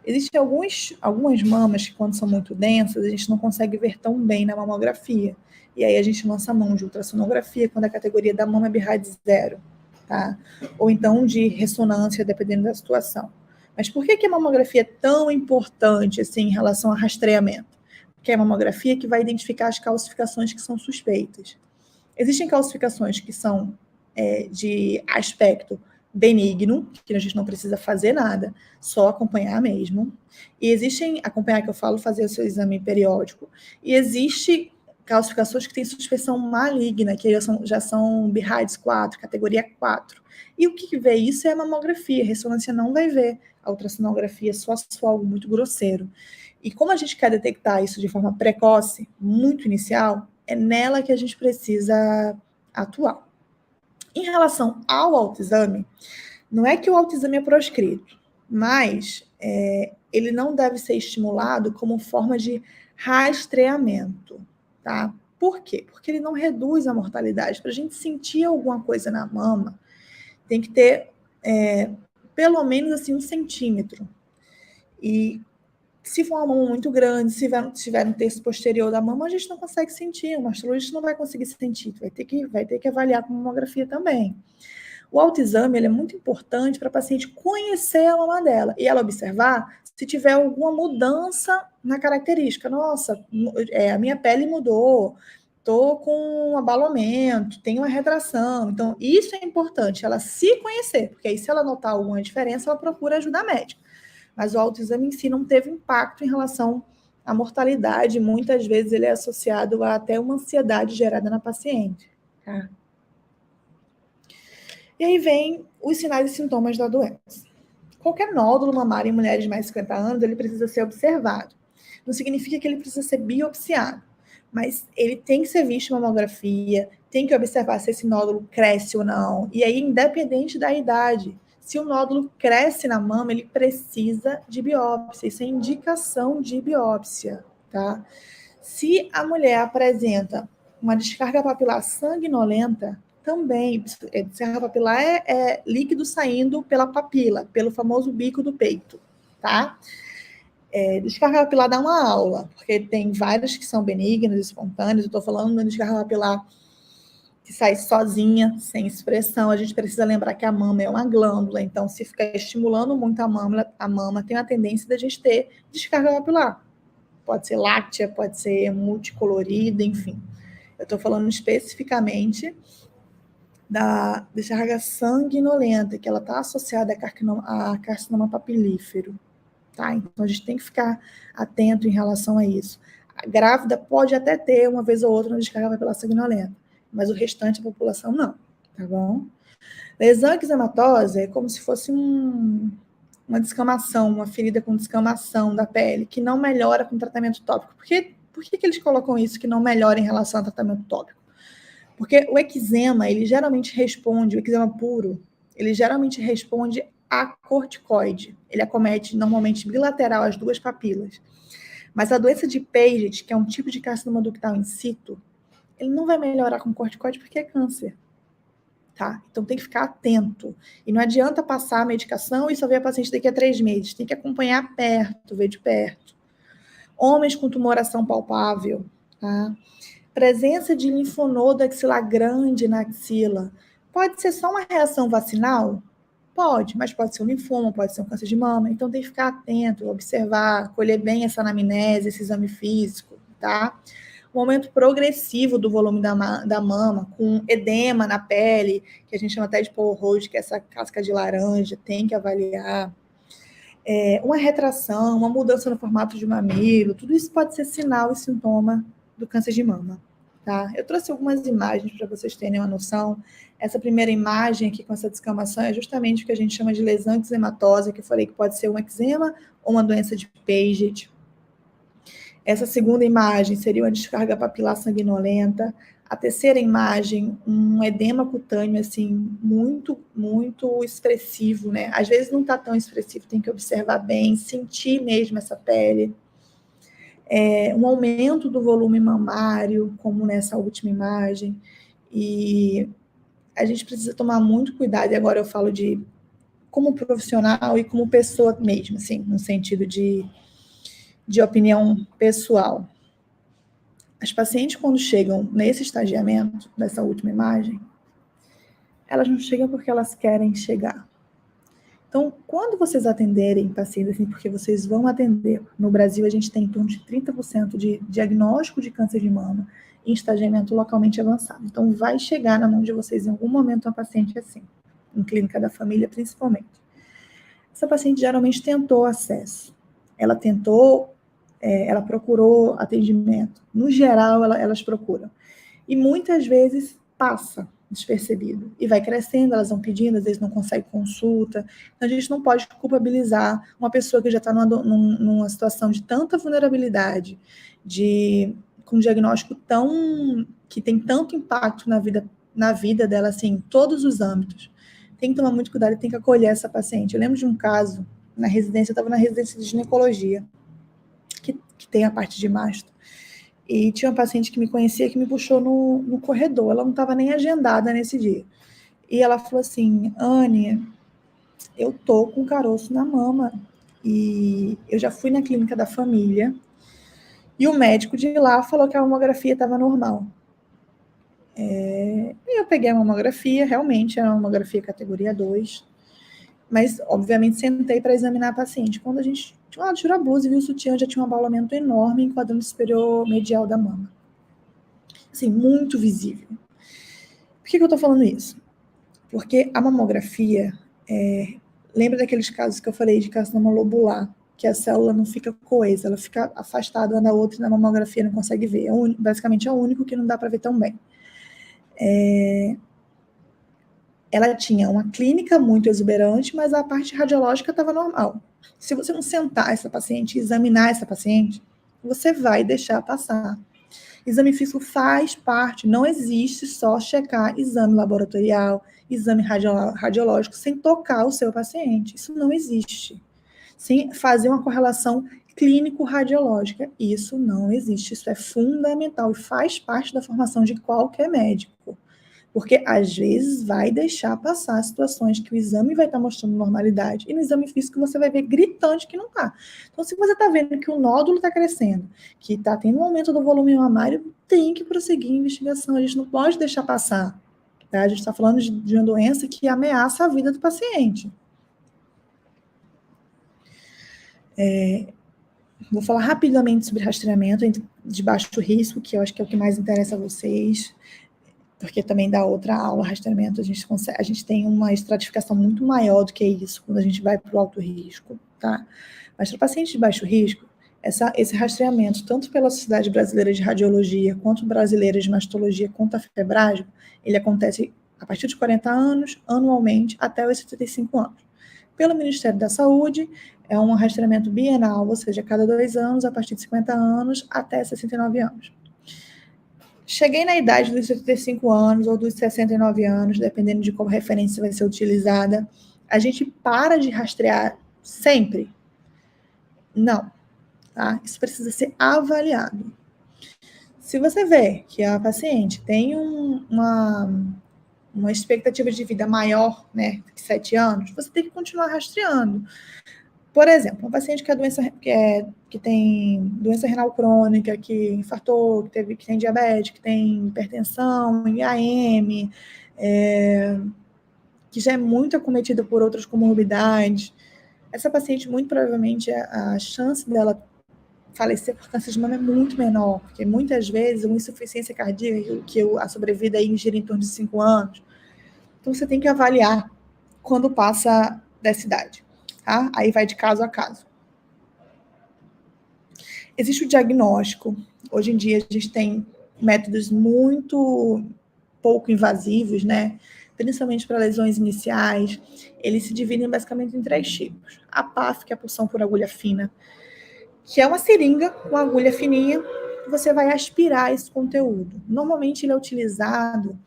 Existem algumas mamas que, quando são muito densas, a gente não consegue ver tão bem na mamografia. E aí a gente lança a mão de ultrassonografia quando a categoria da mama é BIRAD 0, tá? Ou então de ressonância, dependendo da situação. Mas por que a mamografia é tão importante assim, em relação ao rastreamento? Porque é a mamografia que vai identificar as calcificações que são suspeitas. Existem calcificações que são de aspecto benigno, que a gente não precisa fazer nada, só acompanhar mesmo. E existem, acompanhar que eu falo, fazer o seu exame periódico. E existe calcificações que têm suspeição maligna, que já são BIRADS 4, categoria 4. E o que vê isso é a mamografia, a ressonância não vai ver. A ultrassonografia só se for algo muito grosseiro. E como a gente quer detectar isso de forma precoce, muito inicial, é nela que a gente precisa atuar. Em relação ao autoexame, não é que o autoexame é proscrito, mas ele não deve ser estimulado como forma de rastreamento, tá? Por quê? Porque ele não reduz a mortalidade. Para a gente sentir alguma coisa na mama, tem que ter pelo menos assim 1 centímetro. E se for uma mama muito grande, se tiver no terço posterior da mama, a gente não consegue sentir. O mastologista não vai conseguir sentir, vai ter que avaliar com mamografia também. O autoexame ele é muito importante para a paciente conhecer a mama dela e ela observar se tiver alguma mudança na característica. Nossa, a minha pele mudou, estou com um abalamento, tenho uma retração. Então, isso é importante, ela se conhecer, porque aí se ela notar alguma diferença, ela procura ajuda médica. Mas o autoexame em si não teve impacto em relação à mortalidade. Muitas vezes ele é associado a até uma ansiedade gerada na paciente. Tá? E aí vem os sinais e sintomas da doença. Qualquer nódulo mamário em mulheres de mais de 50 anos, ele precisa ser observado. Não significa que ele precisa ser biopsiado, mas ele tem que ser visto em mamografia, tem que observar se esse nódulo cresce ou não. E aí, independente da idade, se o nódulo cresce na mama, ele precisa de biópsia. Isso é indicação de biópsia, tá? Se a mulher apresenta uma descarga papilar sanguinolenta, também, descarga papilar é líquido saindo pela papila, pelo famoso bico do peito, tá? Descarga papilar dá uma aula, porque tem várias que são benignas, espontâneas. Eu estou falando de descarga papilar que sai sozinha, sem expressão. A gente precisa lembrar que a mama é uma glândula, então se ficar estimulando muito a mama tem a tendência da gente ter descarga papilar. Pode ser láctea, pode ser multicolorida, enfim. Eu estou falando especificamente da descarga sanguinolenta, que ela está associada a carcinoma papilífero. Tá? Então, a gente tem que ficar atento em relação a isso. A grávida pode até ter, uma vez ou outra, uma descarga papilar sanguinolenta, mas o restante da população não, tá bom? Lesão eczematosa é como se fosse uma descamação, uma ferida com descamação da pele, que não melhora com tratamento tópico. Por que eles colocam isso, que não melhora em relação ao tratamento tópico? Porque o eczema, ele geralmente responde, o eczema puro, ele geralmente responde a corticoide. Ele acomete normalmente bilateral as duas papilas. Mas a doença de Paget, que é um tipo de carcinoma ductal in situ, ele não vai melhorar com corticoide porque é câncer. Tá? Então tem que ficar atento. E não adianta passar a medicação e só ver a paciente daqui a 3 meses. Tem que acompanhar perto, ver de perto. Homens com tumoração palpável, tá? Presença de linfonodo axilar grande na axila. Pode ser só uma reação vacinal? Pode, mas pode ser um linfoma, pode ser um câncer de mama. Então tem que ficar atento, observar, colher bem essa anamnese, esse exame físico, tá? O aumento progressivo do volume da mama, com edema na pele, que a gente chama até de Paul Rose, que é essa casca de laranja, tem que avaliar. uma retração, uma mudança no formato de mamilo, tudo isso pode ser sinal e sintoma do câncer de mama. Tá? Eu trouxe algumas imagens para vocês terem uma noção. Essa primeira imagem aqui com essa descamação é justamente o que a gente chama de lesão eczematosa, que eu falei que pode ser um eczema ou uma doença de Paget. Essa segunda imagem seria uma descarga papilar sanguinolenta. A terceira imagem, um edema cutâneo, assim, muito, muito expressivo, né? Às vezes não está tão expressivo, tem que observar bem, sentir mesmo essa pele. Um aumento do volume mamário, como nessa última imagem, e a gente precisa tomar muito cuidado, e agora eu falo de como profissional e como pessoa mesmo, assim, no sentido de opinião pessoal. As pacientes, quando chegam nesse estagiamento, dessa última imagem, elas não chegam porque elas querem chegar. Então, quando vocês atenderem pacientes, assim, porque vocês vão atender, no Brasil a gente tem em torno de 30% de diagnóstico de câncer de mama em estagiamento localmente avançado. Então, vai chegar na mão de vocês em algum momento uma paciente assim, em clínica da família principalmente. Essa paciente geralmente tentou acesso. Ela tentou, ela procurou atendimento. No geral, elas procuram. E muitas vezes passa despercebido. E vai crescendo, elas vão pedindo, às vezes não consegue consulta. Então, a gente não pode culpabilizar uma pessoa que já está numa situação de tanta vulnerabilidade, com um diagnóstico que tem tanto impacto na vida dela, assim, em todos os âmbitos. Tem que tomar muito cuidado e tem que acolher essa paciente. Eu lembro de um caso, na residência, eu estava na residência de ginecologia, que tem a parte de mastro. E tinha uma paciente que me conhecia, que me puxou no corredor. Ela não estava nem agendada nesse dia. E ela falou assim, Anne, eu tô com caroço na mama. E eu já fui na clínica da família. E o médico de lá falou que a mamografia estava normal. E eu peguei a mamografia, realmente era uma mamografia categoria 2. Mas, obviamente, sentei para examinar a paciente. Quando a gente tirou a blusa e viu o sutiã, já tinha um abaulamento enorme em quadrante superior medial da mama. Assim, muito visível. Por que eu estou falando isso? Porque a mamografia, lembra daqueles casos que eu falei de carcinoma lobular, que a célula não fica coesa, ela fica afastada uma da outra e na mamografia não consegue ver. Basicamente é o único que não dá para ver tão bem. Ela tinha uma clínica muito exuberante, mas a parte radiológica estava normal. Se você não sentar essa paciente e examinar essa paciente, você vai deixar passar. Exame físico faz parte, não existe só checar exame laboratorial, exame radiológico sem tocar o seu paciente. Isso não existe. Sem fazer uma correlação clínico-radiológica. Isso não existe. Isso é fundamental e faz parte da formação de qualquer médico. Porque, às vezes, vai deixar passar situações que o exame vai estar mostrando normalidade e no exame físico você vai ver gritante que não está. Então, se você está vendo que o nódulo está crescendo, que está tendo um aumento do volume mamário, tem que prosseguir a investigação. A gente não pode deixar passar. Tá? A gente está falando de uma doença que ameaça a vida do paciente. Vou falar rapidamente sobre rastreamento de baixo risco, que eu acho que é o que mais interessa a vocês, porque também dá outra aula, rastreamento, a gente tem uma estratificação muito maior do que isso, quando a gente vai para o alto risco, tá? Mas para pacientes de baixo risco, esse rastreamento, tanto pela Sociedade Brasileira de Radiologia, quanto brasileira de Mastologia, quanto a FEBRASGO, ele acontece a partir de 40 anos, anualmente, até os 75 anos. Pelo Ministério da Saúde, é um rastreamento bienal, ou seja, a cada 2 anos, a partir de 50 anos, até 69 anos. Cheguei na idade dos 75 anos ou dos 69 anos, dependendo de qual referência vai ser utilizada, a gente para de rastrear sempre? Não, tá? Isso precisa ser avaliado. Se você vê que a paciente tem uma expectativa de vida maior, né, que 7 anos, você tem que continuar rastreando. Por exemplo, uma paciente que tem doença renal crônica, que infartou, que tem diabetes, que tem hipertensão, IAM, que já é muito acometida por outras comorbidades, essa paciente, muito provavelmente, a chance dela falecer por câncer de mama é muito menor, porque muitas vezes uma insuficiência cardíaca, que a sobrevida aí gira em torno de 5 anos. Então, você tem que avaliar quando passa dessa idade. tá? Aí vai de caso a caso. Existe o diagnóstico. Hoje em dia a gente tem métodos muito pouco invasivos, né? Principalmente para lesões iniciais. Eles se dividem basicamente em 3 tipos. A PAF, que é a punção por agulha fina, que é uma seringa com agulha fininha, você vai aspirar esse conteúdo. Normalmente ele é utilizado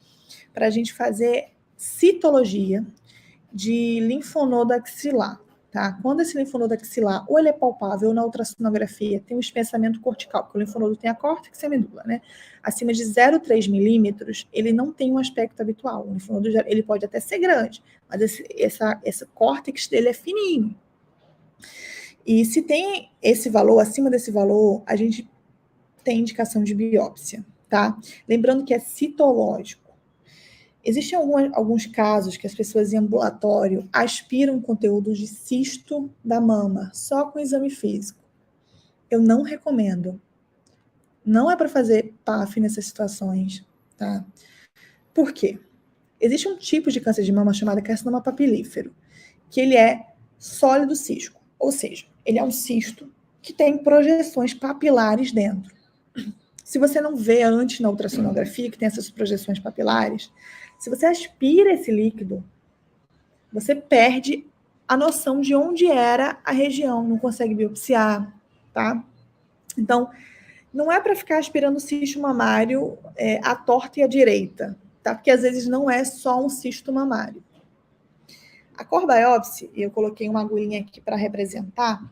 para a gente fazer citologia de linfonodo axilar. Tá? Quando esse linfonodo axilar, ou ele é palpável, ou na ultrassonografia, tem um espessamento cortical, porque o linfonodo tem a córtex e a medula, né? Acima de 0,3 milímetros, ele não tem um aspecto habitual. O linfonodo, ele pode até ser grande, mas esse córtex dele é fininho. E se tem esse valor, acima desse valor, a gente tem indicação de biópsia, tá? Lembrando que é citológico. Existem alguns casos que as pessoas em ambulatório aspiram conteúdo de cisto da mama, só com exame físico. Eu não recomendo. Não é para fazer PAF nessas situações, tá? Por quê? Existe um tipo de câncer de mama chamado carcinoma papilífero, que ele é sólido cístico, ou seja, ele é um cisto que tem projeções papilares dentro. Se você não vê antes na ultrassonografia que tem essas projeções papilares, se você aspira esse líquido, você perde a noção de onde era a região, não consegue biopsiar, tá? Então, não é para ficar aspirando cisto mamário à torta e à direita, tá? Porque às vezes não é só um cisto mamário. A core biopsy, eu coloquei uma agulhinha aqui para representar,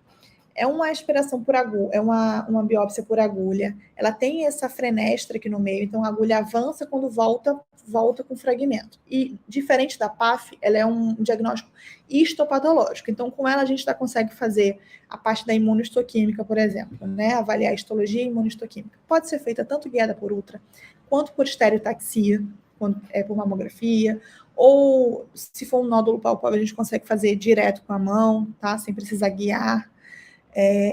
é uma aspiração por agulha, é uma biópsia por agulha. Ela tem essa frenestra aqui no meio, então a agulha avança, quando volta com fragmento. E, diferente da PAF, ela é um diagnóstico histopatológico. Então, com ela, a gente já consegue fazer a parte da imunohistoquímica, por exemplo, né? Avaliar a histologia e imunohistoquímica. Pode ser feita tanto guiada por ultra, quanto por estereotaxia, quando é por mamografia, ou se for um nódulo palpável, a gente consegue fazer direto com a mão, tá? Sem precisar guiar.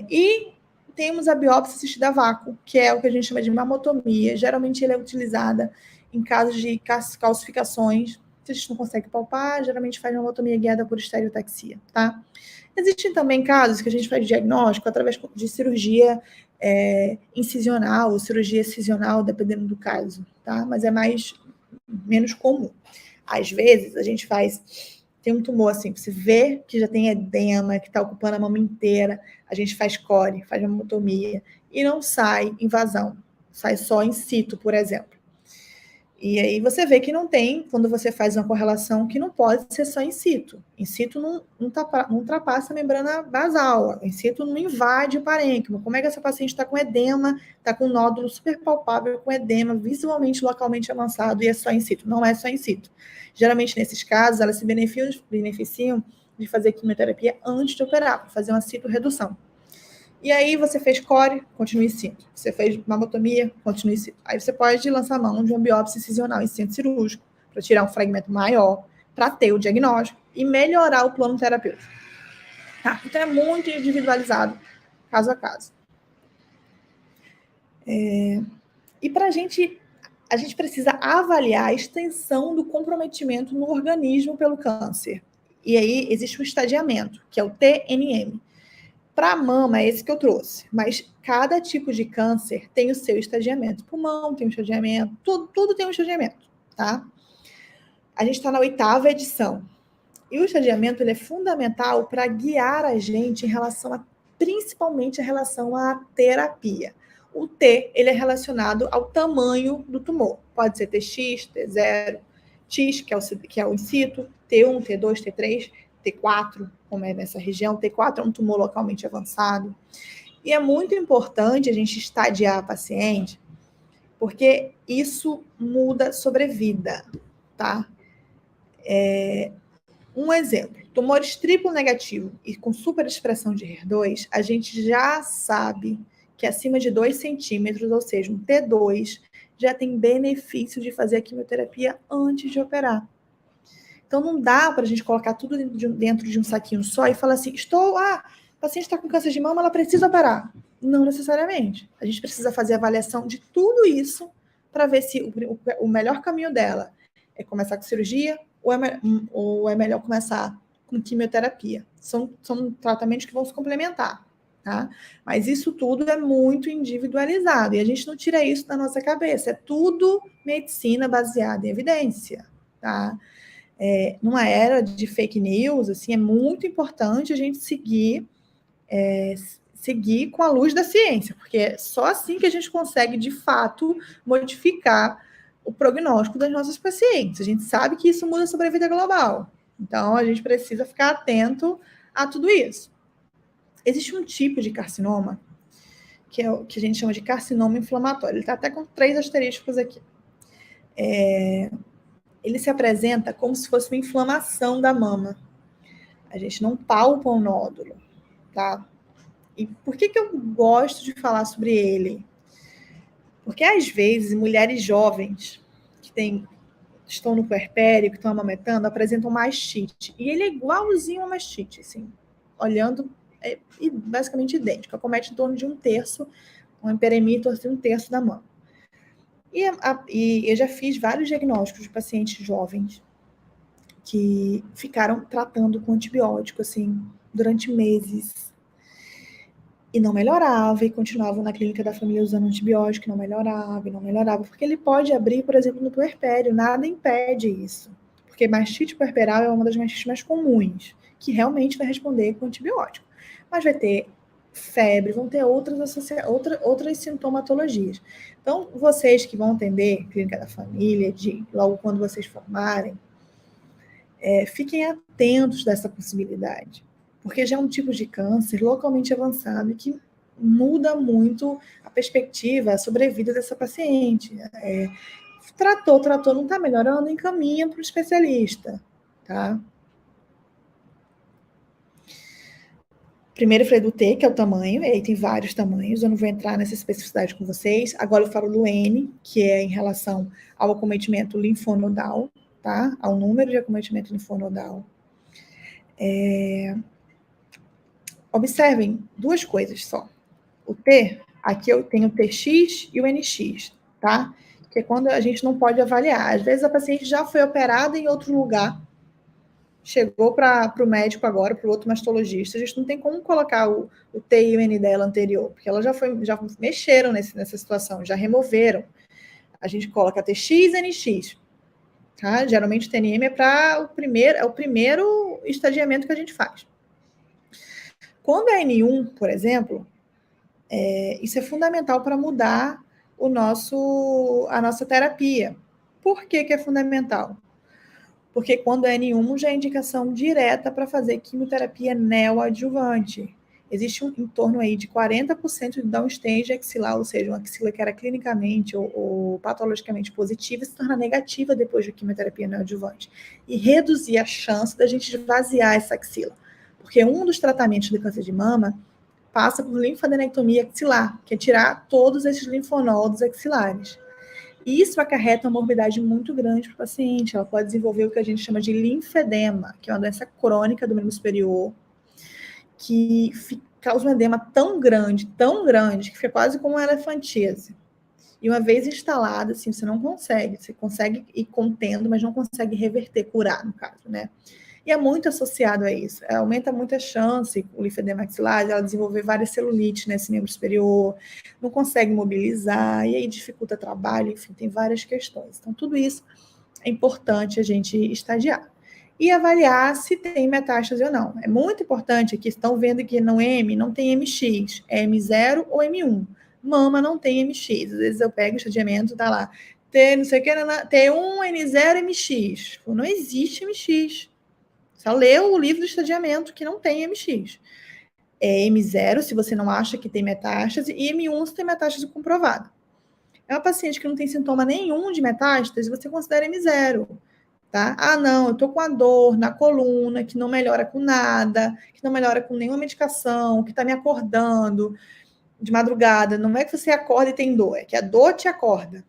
E temos a biópsia assistida a vácuo, que é o que a gente chama de mamotomia. Geralmente ela é utilizada em casos de calcificações. Se a gente não consegue palpar, geralmente faz mamotomia guiada por estereotaxia, tá? Existem também casos que a gente faz diagnóstico através de cirurgia incisional ou cirurgia excisional, dependendo do caso, tá? Mas é menos comum. Às vezes a gente tem um tumor assim, você vê que já tem edema, que está ocupando a mama inteira, a gente faz core, faz mamotomia, e não sai invasão, sai só in situ, por exemplo. E aí você vê que não tem, quando você faz uma correlação, que não pode ser só in situ. In situ não ultrapassa a membrana basal, in situ não invade o parênquima. Como é que essa paciente está com edema, está com um nódulo super palpável, com edema visualmente, localmente avançado, e é só in situ? Não é só in situ. Geralmente, nesses casos, elas se beneficiam de fazer quimioterapia antes de operar, para fazer uma citorredução. E aí você fez core, continue in situ. Você fez mamotomia, continue in situ. Aí você pode lançar a mão de uma biópsia incisional em centro cirúrgico, para tirar um fragmento maior, para ter o diagnóstico e melhorar o plano terapêutico. Tá? Então é muito individualizado, caso a caso. E para a gente precisa avaliar a extensão do comprometimento no organismo pelo câncer. E aí existe um estadiamento, que é o TNM. Para a mama, é esse que eu trouxe. Mas cada tipo de câncer tem o seu estadiamento. Pulmão tem um estadiamento, tudo tem um estadiamento, tá? A gente está na 8ª edição. E o estadiamento ele é fundamental para guiar a gente em relação principalmente em relação à terapia. O T, ele é relacionado ao tamanho do tumor. Pode ser TX, T0, TIS, que é o in situ, T1, T2, T3, T4, como é nessa região. T4 é um tumor localmente avançado. E é muito importante a gente estadiar a paciente, porque isso muda sobrevida, tá? Um exemplo, tumores triplo negativo e com superexpressão de HER2, a gente já sabe que acima de 2 centímetros, ou seja, um T2, já tem benefício de fazer a quimioterapia antes de operar. Então, não dá para a gente colocar tudo dentro de um saquinho só e falar assim, a paciente está com câncer de mama, ela precisa operar. Não necessariamente. A gente precisa fazer avaliação de tudo isso para ver se o melhor caminho dela é começar com cirurgia ou é melhor começar com quimioterapia. São tratamentos que vão se complementar, tá? Mas isso tudo é muito individualizado e a gente não tira isso da nossa cabeça. É tudo medicina baseada em evidência, tá? Numa era de fake news, assim, é muito importante a gente seguir com a luz da ciência, porque é só assim que a gente consegue, de fato, modificar o prognóstico das nossas pacientes. A gente sabe que isso muda a sobrevida global. Então, a gente precisa ficar atento a tudo isso. Existe um tipo de carcinoma, que é o que a gente chama de carcinoma inflamatório. Ele está até com 3 asterísticos aqui. Ele se apresenta como se fosse uma inflamação da mama. A gente não palpa o nódulo, tá? E por que eu gosto de falar sobre ele? Porque, às vezes, mulheres jovens que estão no puerpério, que estão amamentando, apresentam mastite. E ele é igualzinho a mastite, assim, olhando, basicamente idêntico. Acomete em torno de 1/3, um peremítio de 1/3 da mama. E eu já fiz vários diagnósticos de pacientes jovens que ficaram tratando com antibiótico, assim, durante meses. E não melhorava, e continuavam na clínica da família usando antibiótico, e não melhorava, porque ele pode abrir, por exemplo, no puerpério, nada impede isso. Porque mastite puerperal é uma das mastites mais comuns, que realmente vai responder com antibiótico. Mas vai ter febre, vão ter outras sintomatologias. Então, vocês que vão atender clínica da família, logo quando vocês formarem, fiquem atentos dessa possibilidade. Porque já é um tipo de câncer localmente avançado que muda muito a perspectiva, a sobrevida dessa paciente. Tratou, não está melhorando, encaminha para o especialista, tá? Primeiro eu falei do T, que é o tamanho, e aí tem vários tamanhos, eu não vou entrar nessa especificidade com vocês. Agora eu falo do N, que é em relação ao acometimento linfonodal, tá? Ao número de acometimento linfonodal. Observem 2 coisas só. O T, aqui eu tenho o TX e o NX, tá? Que é quando a gente não pode avaliar. Às vezes a paciente já foi operada em outro lugar, chegou para o médico agora, para o outro mastologista, a gente não tem como colocar o T e o N dela anterior, porque ela já mexeram nessa situação, já removeram. A gente coloca TX e NX, tá? Geralmente o TNM é o primeiro estadiamento que a gente faz. Quando é N1, por exemplo, isso é fundamental para mudar a nossa terapia. Por que é fundamental? Porque quando é N1 já é indicação direta para fazer quimioterapia neoadjuvante. Existe em torno aí de 40% de downstage axilar, ou seja, uma axila que era clinicamente ou patologicamente positiva se torna negativa depois de quimioterapia neoadjuvante. E reduzir a chance da gente esvaziar essa axila. Porque um dos tratamentos do câncer de mama passa por linfadenectomia axilar, que é tirar todos esses linfonodos axilares. E isso acarreta uma morbidade muito grande para o paciente. Ela pode desenvolver o que a gente chama de linfedema, que é uma doença crônica do membro superior, que causa um edema tão grande, que fica quase como uma elefantise. E uma vez instalada, assim, você consegue ir contendo, mas não consegue reverter, curar, no caso, né? E é muito associado a isso. Aumenta muito a chance, o linfedema axilar, de ela desenvolver várias celulites nesse membro superior, não consegue mobilizar, e aí dificulta trabalho, enfim, tem várias questões. Então, tudo isso é importante a gente estadiar. E avaliar se tem metástase ou não. É muito importante que estão vendo que no M não tem MX, é M0 ou M1. Mama não tem MX. Às vezes eu pego o estadiamento, tá lá, não sei o que, T1, N0, MX. Não existe MX. Só lê o livro do estadiamento que não tem MX. É M0 se você não acha que tem metástase e M1 se tem metástase comprovada. É uma paciente que não tem sintoma nenhum de metástase, você considera M0. Tá? Ah, não, eu tô com a dor na coluna, que não melhora com nada, que não melhora com nenhuma medicação, que tá me acordando de madrugada. Não é que você acorda e tem dor, é que a dor te acorda.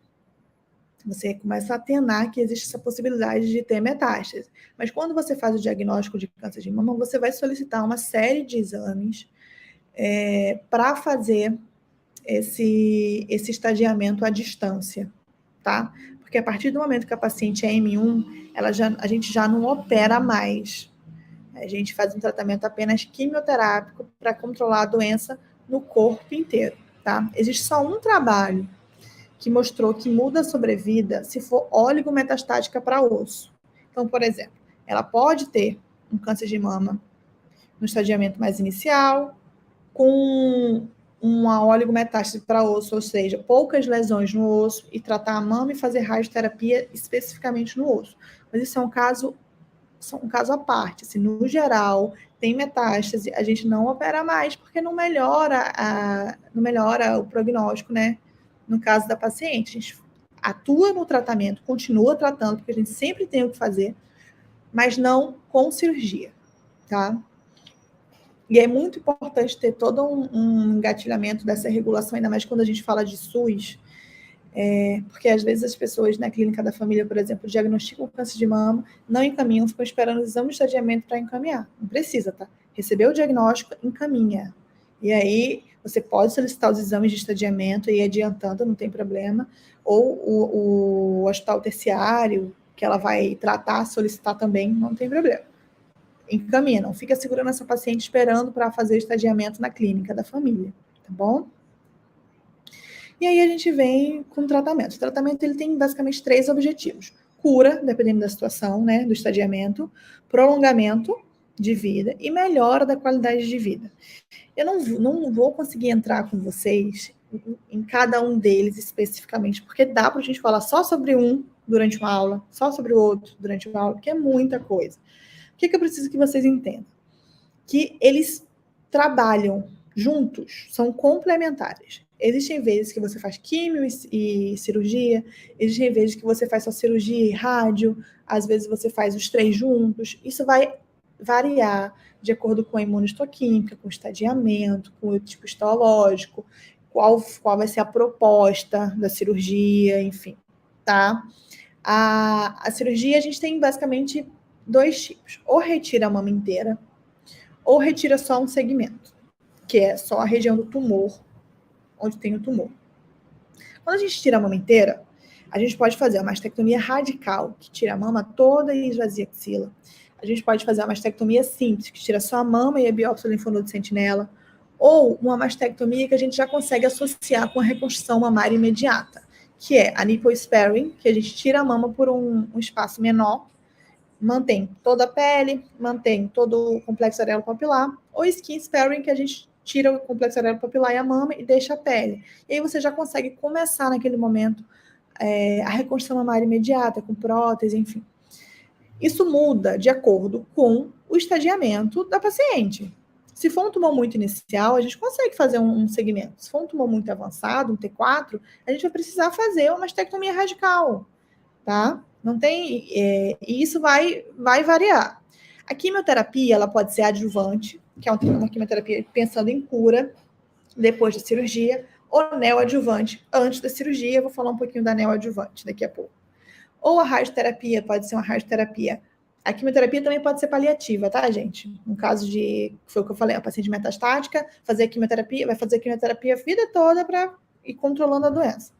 Você começa a atenar que existe essa possibilidade de ter metástase. Mas quando você faz o diagnóstico de câncer de mama, você vai solicitar uma série de exames para fazer esse estadiamento à distância, tá? Porque a partir do momento que a paciente é M1, a gente já não opera mais. A gente faz um tratamento apenas quimioterápico para controlar a doença no corpo inteiro, tá? Existe só um trabalho que mostrou que muda a sobrevida se for oligometastática para osso. Então, por exemplo, ela pode ter um câncer de mama no estadiamento mais inicial, com uma oligometástase para osso, ou seja, poucas lesões no osso, e tratar a mama e fazer radioterapia especificamente no osso. Mas isso é um caso à parte. Assim, no geral, tem metástase, a gente não opera mais, porque não melhora o prognóstico, né? No caso da paciente, a gente atua no tratamento, continua tratando, porque a gente sempre tem o que fazer, mas não com cirurgia, tá? E é muito importante ter todo um engatilhamento dessa regulação, ainda mais quando a gente fala de SUS, porque às vezes as pessoas na clínica da família, por exemplo, diagnosticam câncer de mama, não encaminham, ficam esperando o exame de estadiamento para encaminhar. Não precisa, tá? Recebeu o diagnóstico, encaminha. E aí você pode solicitar os exames de estadiamento e ir adiantando, não tem problema. Ou o hospital terciário, que ela vai tratar, solicitar também, não tem problema. Encaminha, não fica segurando essa paciente esperando para fazer o estadiamento na clínica da família, tá bom? E aí a gente vem com o tratamento. O tratamento ele tem basicamente 3 objetivos: cura, dependendo da situação, né, do estadiamento, prolongamento de vida e melhora da qualidade de vida. Eu não vou conseguir entrar com vocês em cada um deles especificamente, porque dá para a gente falar só sobre um durante uma aula, só sobre o outro durante uma aula, porque é muita coisa. O que eu preciso que vocês entendam? Que eles trabalham juntos, são complementares. Existem vezes que você faz químio e cirurgia, existem vezes que você faz só cirurgia e rádio, às vezes você faz os 3 juntos. Isso vai variar de acordo com a imunistoquímica, com o estadiamento, com o tipo histológico, qual vai ser a proposta da cirurgia, enfim, tá? A cirurgia, a gente tem basicamente 2 tipos. Ou retira a mama inteira, ou retira só um segmento, que é só a região do tumor, onde tem o tumor. Quando a gente tira a mama inteira, a gente pode fazer uma mastectomia radical, que tira a mama toda e esvazia a axila. A gente pode fazer uma mastectomia simples, que tira só a mama e a biópsia do linfonodo de sentinela. Ou uma mastectomia que a gente já consegue associar com a reconstrução mamária imediata, que é a nipple sparing, que a gente tira a mama por um espaço menor, mantém toda a pele, mantém todo o complexo areolo-papilar, ou skin sparing, que a gente tira o complexo areolo-papilar e a mama e deixa a pele. E aí você já consegue começar naquele momento a reconstrução mamária imediata, com prótese, enfim. Isso muda de acordo com o estadiamento da paciente. Se for um tumor muito inicial, a gente consegue fazer um segmento. Se for um tumor muito avançado, um T4, a gente vai precisar fazer uma mastectomia radical, tá? Não tem, e isso vai variar. A quimioterapia, ela pode ser adjuvante, que é uma quimioterapia pensando em cura depois da cirurgia, ou neoadjuvante antes da cirurgia. Eu vou falar um pouquinho da neoadjuvante daqui a pouco. Ou a radioterapia, pode ser uma radioterapia. A quimioterapia também pode ser paliativa, tá, gente? No caso de, foi o que eu falei, a paciente metastática, fazer a quimioterapia, vai fazer a quimioterapia a vida toda para ir controlando a doença.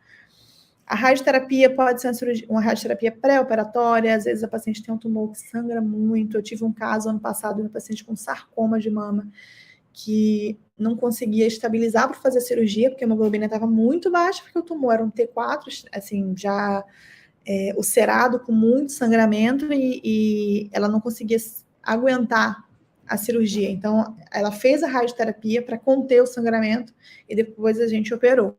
A radioterapia pode ser uma radioterapia pré-operatória, às vezes a paciente tem um tumor que sangra muito. Eu tive um caso ano passado de uma paciente com sarcoma de mama que não conseguia estabilizar para fazer a cirurgia, porque a hemoglobina estava muito baixa, porque o tumor era um T4, assim, já ulcerado, com muito sangramento, e ela não conseguia aguentar a cirurgia. Então, ela fez a radioterapia para conter o sangramento e depois a gente operou.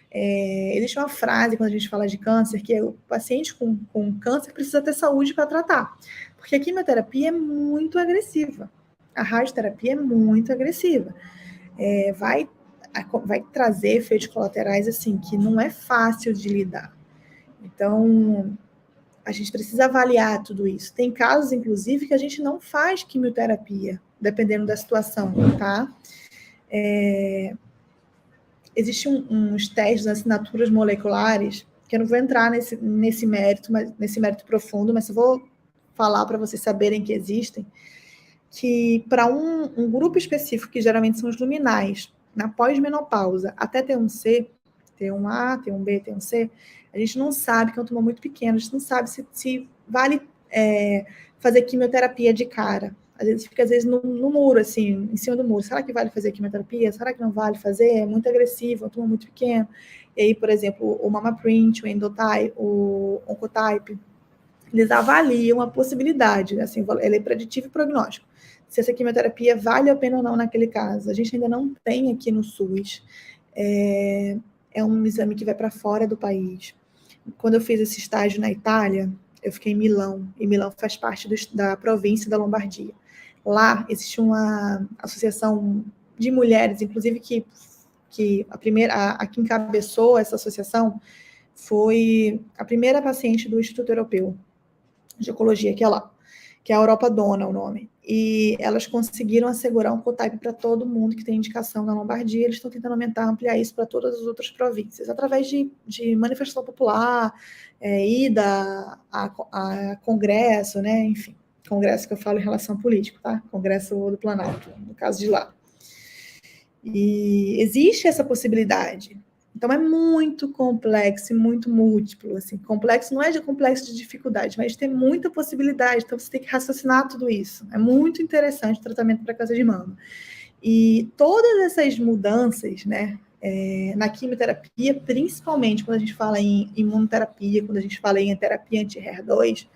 Existe uma frase quando a gente fala de câncer, que é o paciente com câncer precisa ter saúde para tratar, porque a quimioterapia é muito agressiva, a radioterapia é muito agressiva, vai trazer efeitos colaterais assim, que não é fácil de lidar. Então, a gente precisa avaliar tudo isso. Tem casos, inclusive, que a gente não faz quimioterapia, dependendo da situação, tá? Existem uns testes, assinaturas moleculares, que eu não vou entrar nesse mérito profundo, mas eu vou falar para vocês saberem que existem, que para um grupo específico, que geralmente são os luminais, na pós-menopausa, até T1C, T1A, T1B, T1C, a gente não sabe, que é um tumor muito pequeno, a gente não sabe se vale fazer quimioterapia de cara. Às vezes no muro, assim, em cima do muro. Será que vale fazer quimioterapia? Será que não vale fazer? É muito agressivo, é um tumor muito pequeno. E aí, por exemplo, o MammaPrint, o Endotype, o Oncotype, eles avaliam a possibilidade, assim, ele é preditivo e prognóstico. Se essa quimioterapia vale a pena ou não naquele caso. A gente ainda não tem aqui no SUS. É um exame que vai para fora do país. Quando eu fiz esse estágio na Itália, eu fiquei em Milão, e Milão faz parte da província da Lombardia. Lá existe uma associação de mulheres, inclusive que a que encabeçou essa associação foi a primeira paciente do Instituto Europeu de Oncologia, que é lá, que é a Europa Dona, o nome. E elas conseguiram assegurar um cotype para todo mundo que tem indicação na Lombardia. Eles estão tentando ampliar isso para todas as outras províncias, através de manifestação popular, ida a congresso, né? Enfim, congresso que eu falo em relação político, tá? Congresso do Planalto, no caso de lá. E existe essa possibilidade. Então, é muito complexo e muito múltiplo. Assim. Complexo não é de complexo de dificuldade, mas tem muita possibilidade. Então, você tem que raciocinar tudo isso. É muito interessante o tratamento para câncer de mama. E todas essas mudanças, né, na quimioterapia, principalmente quando a gente fala em imunoterapia, quando a gente fala em terapia anti-HER2,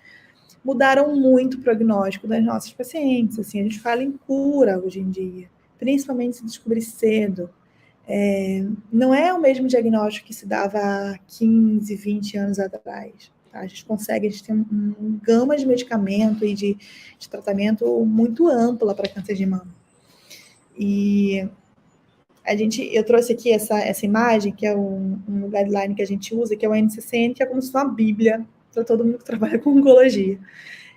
mudaram muito o prognóstico das nossas pacientes. Assim, a gente fala em cura hoje em dia, principalmente se descobrir cedo. Não é o mesmo diagnóstico que se dava há 15, 20 anos atrás. Tá? A gente tem um gama de medicamento e de tratamento muito ampla para câncer de mama. E eu trouxe aqui essa imagem, que é um guideline que a gente usa, que é o NCCN, que é como se fosse uma bíblia para todo mundo que trabalha com oncologia.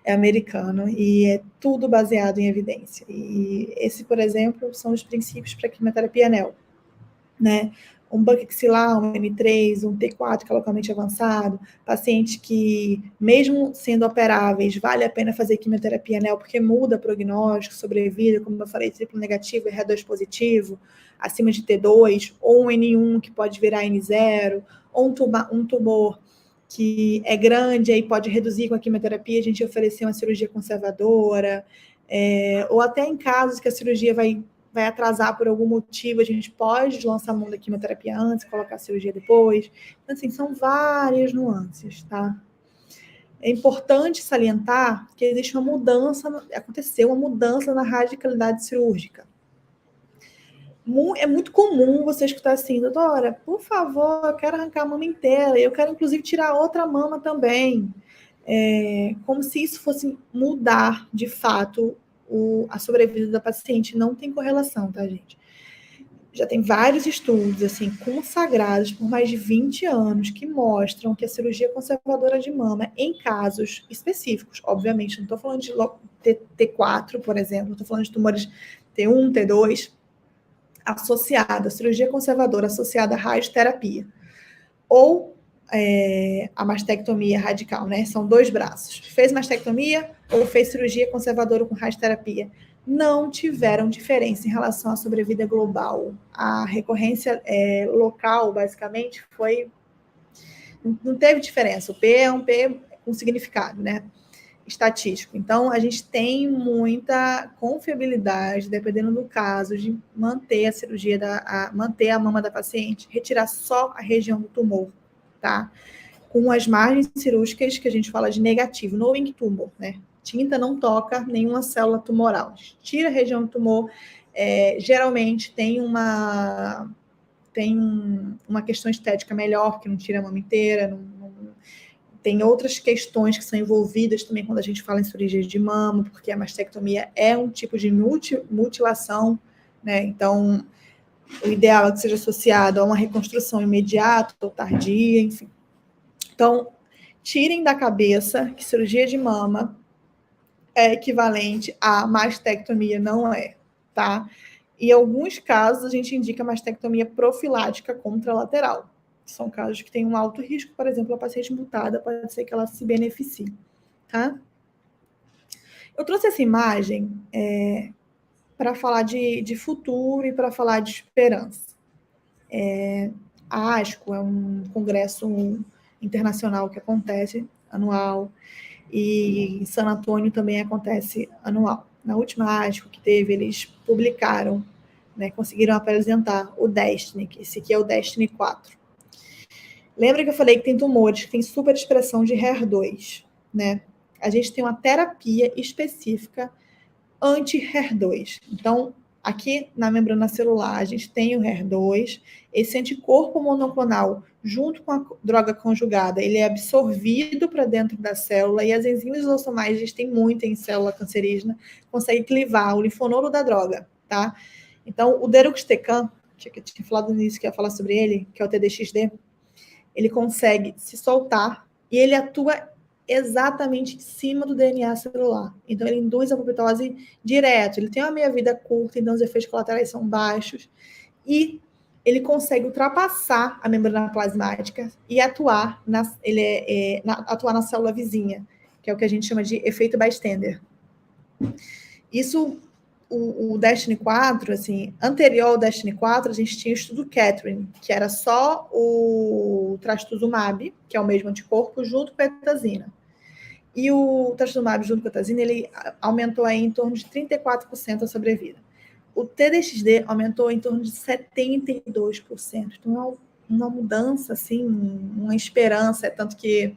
É americano e é tudo baseado em evidência. E esse, por exemplo, são os princípios para a quimioterapia NEL. Né? Um buccal, um N3, um T4 que é localmente avançado, paciente que, mesmo sendo operáveis, vale a pena fazer quimioterapia NEL porque muda prognóstico, sobrevida, como eu falei, triplo negativo e HER2 positivo, acima de T2, ou um N1 que pode virar N0, ou um tumor que é grande, aí pode reduzir com a quimioterapia, a gente oferecer uma cirurgia conservadora, ou até em casos que a cirurgia vai atrasar por algum motivo, a gente pode lançar a mão da quimioterapia antes, colocar a cirurgia depois. Então, assim, são várias nuances, tá? É importante salientar que existe aconteceu uma mudança na radicalidade cirúrgica. É muito comum você escutar assim, doutora, por favor, eu quero arrancar a mama inteira, eu quero, inclusive, tirar outra mama também. Como se isso fosse mudar, de fato, a sobrevida da paciente. Não tem correlação, tá, gente? Já tem vários estudos, assim, consagrados por mais de 20 anos, que mostram que a cirurgia conservadora de mama, em casos específicos, obviamente, não estou falando de T4, por exemplo, estou falando de tumores T1, T2, associada, cirurgia conservadora associada à radioterapia, ou a mastectomia radical, né? São 2 braços. Fez mastectomia ou fez cirurgia conservadora com radioterapia. Não tiveram diferença em relação à sobrevida global. A recorrência local, basicamente, não teve diferença. O P é um P com significado, né? Estatístico. Então, a gente tem muita confiabilidade, dependendo do caso, de manter a cirurgia, manter a mama da paciente, retirar só a região do tumor, tá? Com as margens cirúrgicas, que a gente fala de negativo, no wing tumor, né? Tinta não toca nenhuma célula tumoral. A gente tira a região do tumor, geralmente tem uma questão estética melhor, que não tira a mama inteira, tem outras questões que são envolvidas também quando a gente fala em cirurgia de mama, porque a mastectomia é um tipo de mutilação, né? Então, o ideal é que seja associado a uma reconstrução imediata ou tardia, enfim. Então, tirem da cabeça que cirurgia de mama é equivalente a mastectomia, não é, tá? Em alguns casos, a gente indica mastectomia profilática contralateral. São casos que têm um alto risco, por exemplo, a paciente mutada, pode ser que ela se beneficie, tá? Eu trouxe essa imagem para falar de futuro e para falar de esperança. A ASCO é um congresso internacional que acontece anual, e em San Antônio também acontece anual. na última ASCO que teve, eles publicaram, né, conseguiram apresentar o Destiny, que esse aqui é o Destiny 4. Lembra que eu falei que tem tumores que têm superexpressão de HER2, né? A gente tem uma terapia específica anti-HER2. Então, aqui na membrana celular, a gente tem o HER2, esse anticorpo monoclonal, junto com a droga conjugada, ele é absorvido para dentro da célula e as enzimas lisossomais, a gente tem muito em célula cancerígena, consegue clivar o linfonodo da droga, tá? Então, o deruxtecan, que eu tinha falado no início que ia falar sobre ele, que é o TDXD, ele consegue se soltar e ele atua exatamente em cima do DNA celular. Então, ele induz a apoptose direto. Ele tem uma meia-vida curta, então os efeitos colaterais são baixos. E ele consegue ultrapassar a membrana plasmática e atuar atuar na célula vizinha, que é o que a gente chama de efeito bystander. Isso, o Destiny 4, assim, anterior ao Destiny 4, a gente tinha o estudo Catherine, que era só o trastuzumab, que é o mesmo anticorpo, junto com a etazina. E o trastuzumab junto com a etazina, ele aumentou aí em torno de 34% a sobrevida. O TDXD aumentou em torno de 72%. Então, é uma mudança, assim, uma esperança. Tanto que,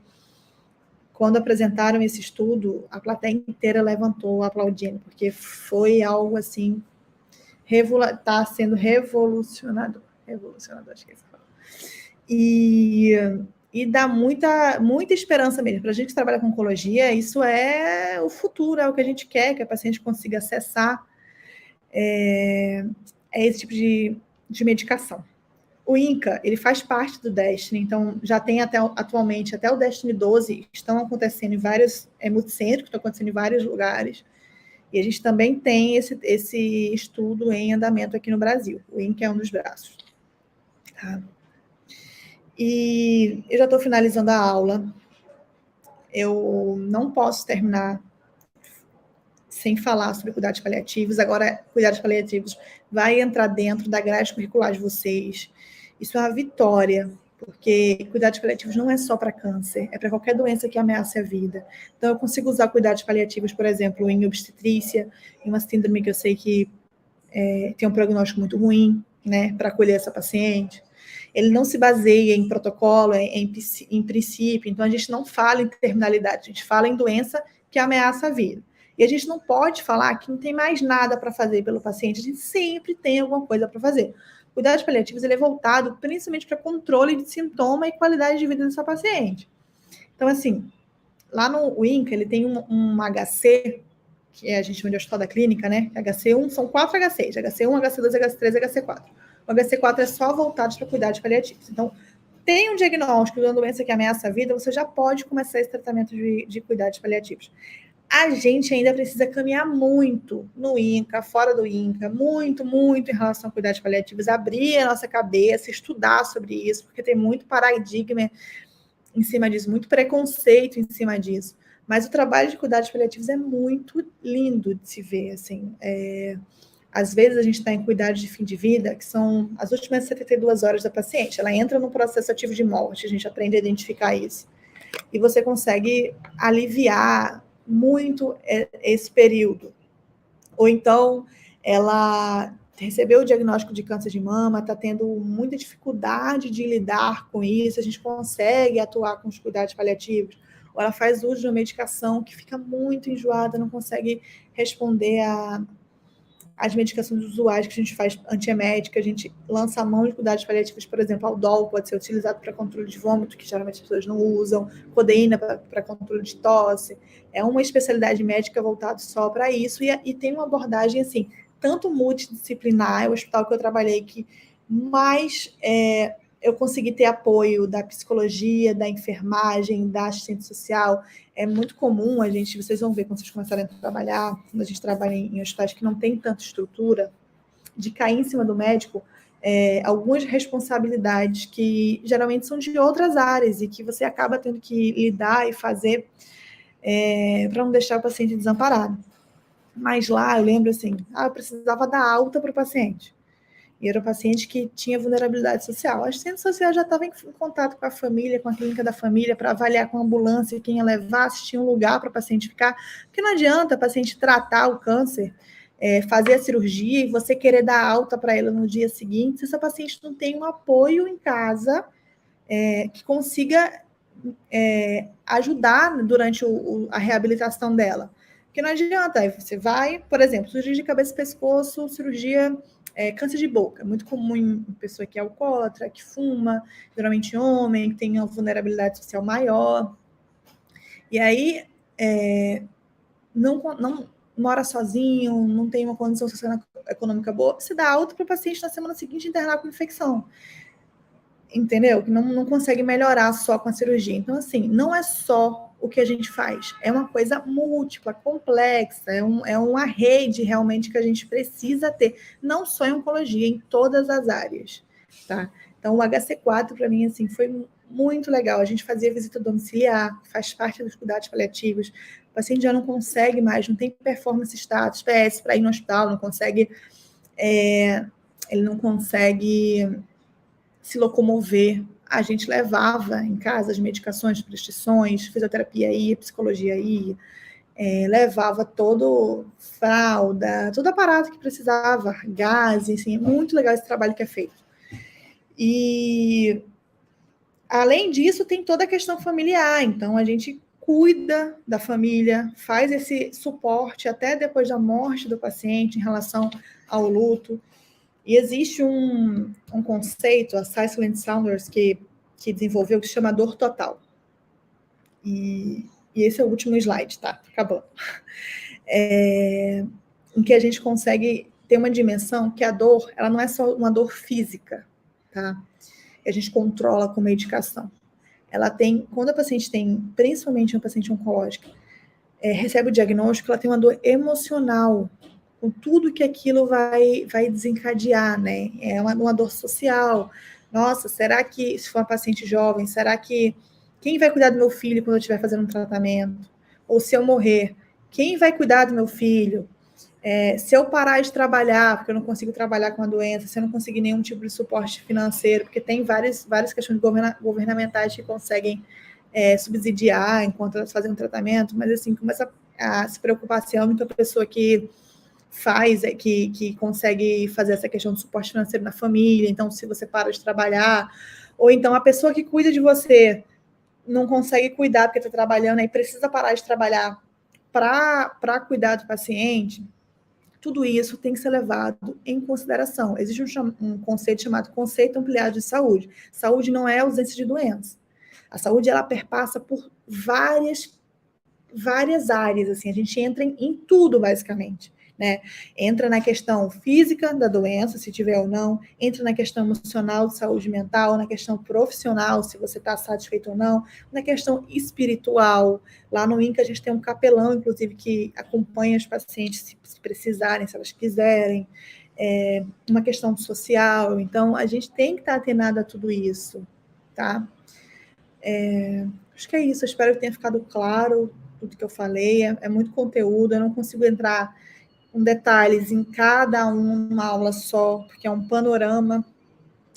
quando apresentaram esse estudo, a plateia inteira levantou aplaudindo, porque foi algo, assim, está sendo revolucionador. Revolucionador, acho que é isso. E dá muita esperança mesmo. Para a gente que trabalha com oncologia, isso é o futuro, é o que a gente quer, que a paciente consiga acessar esse tipo de medicação. O INCA, ele faz parte do Destiny, então já tem atualmente até o Destiny 12, estão acontecendo em vários multicentros, estão acontecendo em vários lugares, e a gente também tem esse estudo em andamento aqui no Brasil. O INCA é um dos braços. Tá? E eu já estou finalizando a aula. Eu não posso terminar sem falar sobre cuidados paliativos. Agora, cuidados paliativos vai entrar dentro da grade curricular de vocês. Isso é uma vitória, porque cuidados paliativos não é só para câncer, é para qualquer doença que ameace a vida. Então, eu consigo usar cuidados paliativos, por exemplo, em obstetrícia, em uma síndrome que eu sei que tem um prognóstico muito ruim, né, para acolher essa paciente. Ele não se baseia em protocolo, em princípio, então a gente não fala em terminalidade, a gente fala em doença que ameaça a vida. E a gente não pode falar que não tem mais nada para fazer pelo paciente, a gente sempre tem alguma coisa para fazer. Cuidados paliativos ele é voltado principalmente para controle de sintoma e qualidade de vida dessa paciente. Então, assim, lá no INCA, ele tem um HC, que a gente chama de hospital da clínica, né? HC1, são 4 HCs, HC1, HC2, HC3 e HC4. O HC4 é só voltado para cuidados paliativos. Então, tem um diagnóstico de uma doença que ameaça a vida, você já pode começar esse tratamento de cuidados paliativos. A gente ainda precisa caminhar muito no INCA, fora do INCA, muito em relação a cuidados paliativos, abrir a nossa cabeça, estudar sobre isso, porque tem muito paradigma em cima disso, muito preconceito em cima disso. Mas o trabalho de cuidados paliativos é muito lindo de se ver, assim. Às vezes a gente está em cuidados de fim de vida, que são as últimas 72 horas da paciente. Ela entra no processo ativo de morte, a gente aprende a identificar isso. E você consegue aliviar muito esse período. Ou então, ela recebeu o diagnóstico de câncer de mama, está tendo muita dificuldade de lidar com isso, a gente consegue atuar com os cuidados paliativos. Ou ela faz uso de uma medicação que fica muito enjoada, não consegue responder às medicações usuais que a gente faz antiemética, a gente lança a mão de cuidados paliativos, por exemplo, Aldol pode ser utilizado para controle de vômito, que geralmente as pessoas não usam, codeína para controle de tosse. É uma especialidade médica voltada só para isso, e tem uma abordagem, assim, tanto multidisciplinar, é o hospital que eu trabalhei que mais eu consegui ter apoio da psicologia, da enfermagem, da assistente social. É muito comum vocês vão ver quando vocês começarem a trabalhar, quando a gente trabalha em hospitais que não tem tanta estrutura, de cair em cima do médico algumas responsabilidades que geralmente são de outras áreas e que você acaba tendo que lidar e fazer para não deixar o paciente desamparado. Mas lá eu lembro assim, eu precisava dar alta para o paciente. E era um paciente que tinha vulnerabilidade social. A assistente social já estava em contato com a família, com a clínica da família, para avaliar com a ambulância quem ia levar, se tinha um lugar para o paciente ficar. Porque não adianta o paciente tratar o câncer, fazer a cirurgia e você querer dar alta para ela no dia seguinte, se essa paciente não tem um apoio em casa que consiga ajudar durante a reabilitação dela. Porque não adianta, aí você vai, por exemplo, cirurgia de cabeça e pescoço, cirurgia câncer de boca, muito comum em pessoa que é alcoólatra, que fuma, geralmente homem, que tem uma vulnerabilidade social maior. E aí não mora sozinho, não tem uma condição socioeconômica boa, você dá alta para o paciente na semana seguinte internar com infecção. Entendeu? Que não consegue melhorar só com a cirurgia. Então, assim, não é só o que a gente faz, é uma coisa múltipla, complexa, é uma rede realmente que a gente precisa ter, não só em oncologia, em todas as áreas, tá? Então, o HC4, para mim, assim, foi muito legal. A gente fazia visita domiciliar, faz parte dos cuidados paliativos. O paciente já não consegue mais, não tem performance status, PS, para ir no hospital, não consegue... ele não consegue se locomover. A gente levava em casa as medicações, prescrições, fisioterapia aí, psicologia aí, levava todo fralda, todo aparato que precisava, gás, assim, é muito legal esse trabalho que é feito. E, além disso, tem toda a questão familiar, então a gente cuida da família, faz esse suporte até depois da morte do paciente em relação ao luto. E existe um conceito, a Cicely Saunders, que desenvolveu, que se chama dor total. E esse é o último slide, tá? Acabando. Em que a gente consegue ter uma dimensão que a dor, ela não é só uma dor física, tá? Que a gente controla com medicação. Ela tem, quando a paciente tem, principalmente uma paciente oncológica, recebe o diagnóstico, ela tem uma dor emocional, com tudo que aquilo vai desencadear, né? É uma dor social. Nossa, será que, se for uma paciente jovem, será que quem vai cuidar do meu filho quando eu estiver fazendo um tratamento? Ou se eu morrer, quem vai cuidar do meu filho? Se eu parar de trabalhar, porque eu não consigo trabalhar com a doença, se eu não conseguir nenhum tipo de suporte financeiro, porque tem várias questões governamentais que conseguem subsidiar enquanto elas fazem um tratamento, mas assim, começa a se preocupar se é a única pessoa que faz, que consegue fazer essa questão do suporte financeiro na família, então se você para de trabalhar, ou então a pessoa que cuida de você não consegue cuidar porque está trabalhando e precisa parar de trabalhar para cuidar do paciente, tudo isso tem que ser levado em consideração. Existe um conceito chamado conceito ampliado de saúde. Saúde não é ausência de doença. A saúde, ela perpassa por várias áreas, assim, a gente entra em tudo, basicamente, né? Entra na questão física da doença, se tiver ou não, entra na questão emocional, de saúde mental, na questão profissional, se você está satisfeito ou não, na questão espiritual. Lá no INCA a gente tem um capelão, inclusive, que acompanha os pacientes se precisarem, se elas quiserem, uma questão social. Então, a gente tem que estar atenado a tudo isso, tá? Acho que é isso, eu espero que tenha ficado claro tudo que eu falei, é muito conteúdo, eu não consigo entrar com detalhes em cada uma aula só, porque é um panorama,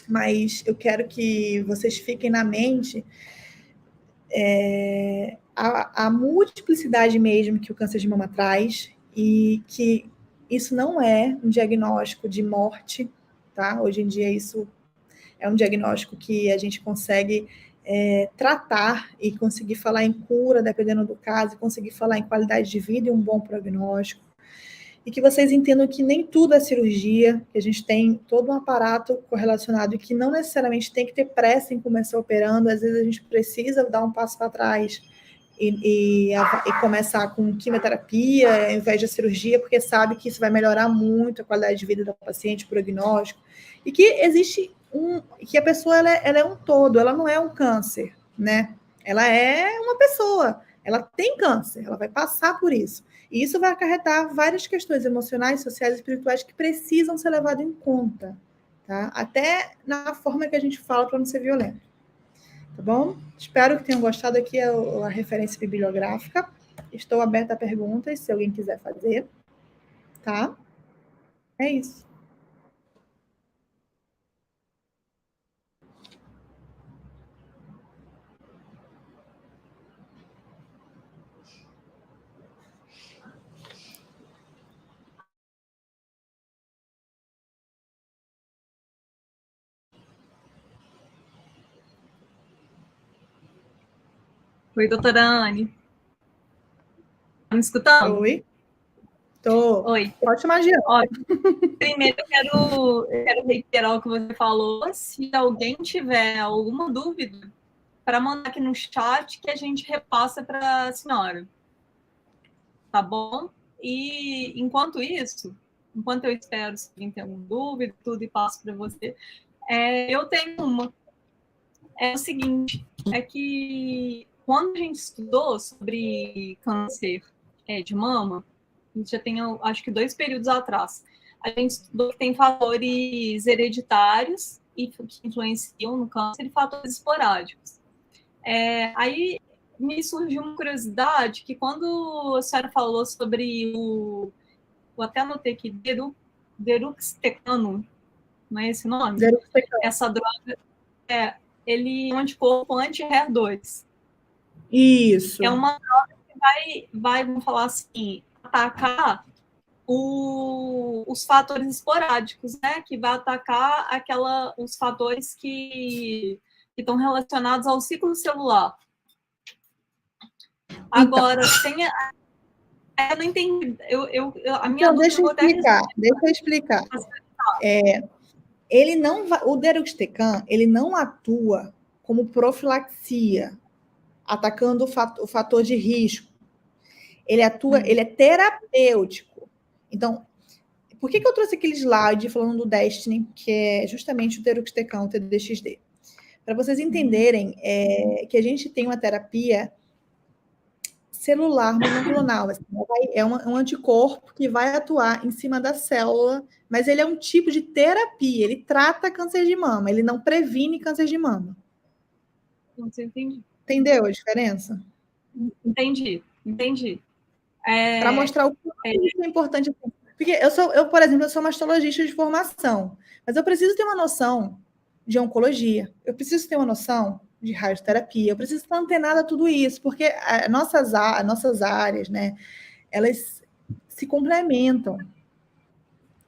mas eu quero que vocês fiquem na mente a multiplicidade mesmo que o câncer de mama traz, e que isso não é um diagnóstico de morte, tá? Hoje em dia isso é um diagnóstico que a gente consegue tratar e conseguir falar em cura, dependendo do caso, conseguir falar em qualidade de vida e um bom prognóstico. E que vocês entendam que nem tudo é cirurgia, que a gente tem todo um aparato correlacionado e que não necessariamente tem que ter pressa em começar operando, às vezes a gente precisa dar um passo para trás e começar com quimioterapia ao invés da cirurgia, porque sabe que isso vai melhorar muito a qualidade de vida da paciente, o prognóstico, e que existe que a pessoa ela é um todo, ela não é um câncer, né? Ela é uma pessoa, ela tem câncer, ela vai passar por isso. E isso vai acarretar várias questões emocionais, sociais e espirituais que precisam ser levadas em conta, tá? Até na forma que a gente fala para não ser violento. Tá bom? Espero que tenham gostado aqui a referência bibliográfica. Estou aberta a perguntas, se alguém quiser fazer. Tá? É isso. Oi, doutora Anne. Tá me escutando? Oi. Tô. Oi. Pode chamar de Ó, primeiro eu quero reiterar o que você falou. Se alguém tiver alguma dúvida, para mandar aqui no chat que a gente repassa para a senhora. Tá bom? E enquanto isso, enquanto eu espero se alguém tem alguma dúvida, tudo e passo para você, eu tenho uma. É o seguinte, é que quando a gente estudou sobre câncer de mama, a gente já tem, acho que 2 períodos atrás, a gente estudou que tem fatores hereditários e que influenciam no câncer e fatores esporádicos. Aí me surgiu uma curiosidade que quando a senhora falou sobre eu até anotei aqui, deruxtecano, não é esse nome? Essa droga, ele é um anticorpo anti-HER2. Isso. É uma droga que vai, vamos falar assim, atacar os fatores esporádicos, né? Que vai atacar os fatores que estão relacionados ao ciclo celular. Agora, eu não entendi. A minha então, deixa eu explicar. Ele não vai, o deruxtecan, ele não atua como profilaxia, atacando o fator de risco. Ele atua, ele é terapêutico. Então, por que eu trouxe aquele slide falando do Destiny, que é justamente o deruxtecan, o TDXD? Para vocês entenderem que a gente tem uma terapia celular monoclonal. Assim, é um anticorpo que vai atuar em cima da célula, mas ele é um tipo de terapia, ele trata câncer de mama, ele não previne câncer de mama. Entendeu a diferença? Entendi. Para mostrar o quanto isso é importante. Porque eu, por exemplo, eu sou mastologista de formação, mas eu preciso ter uma noção de oncologia, eu preciso ter uma noção de radioterapia, eu preciso estar antenada a tudo isso, porque nossas áreas, né, elas se complementam.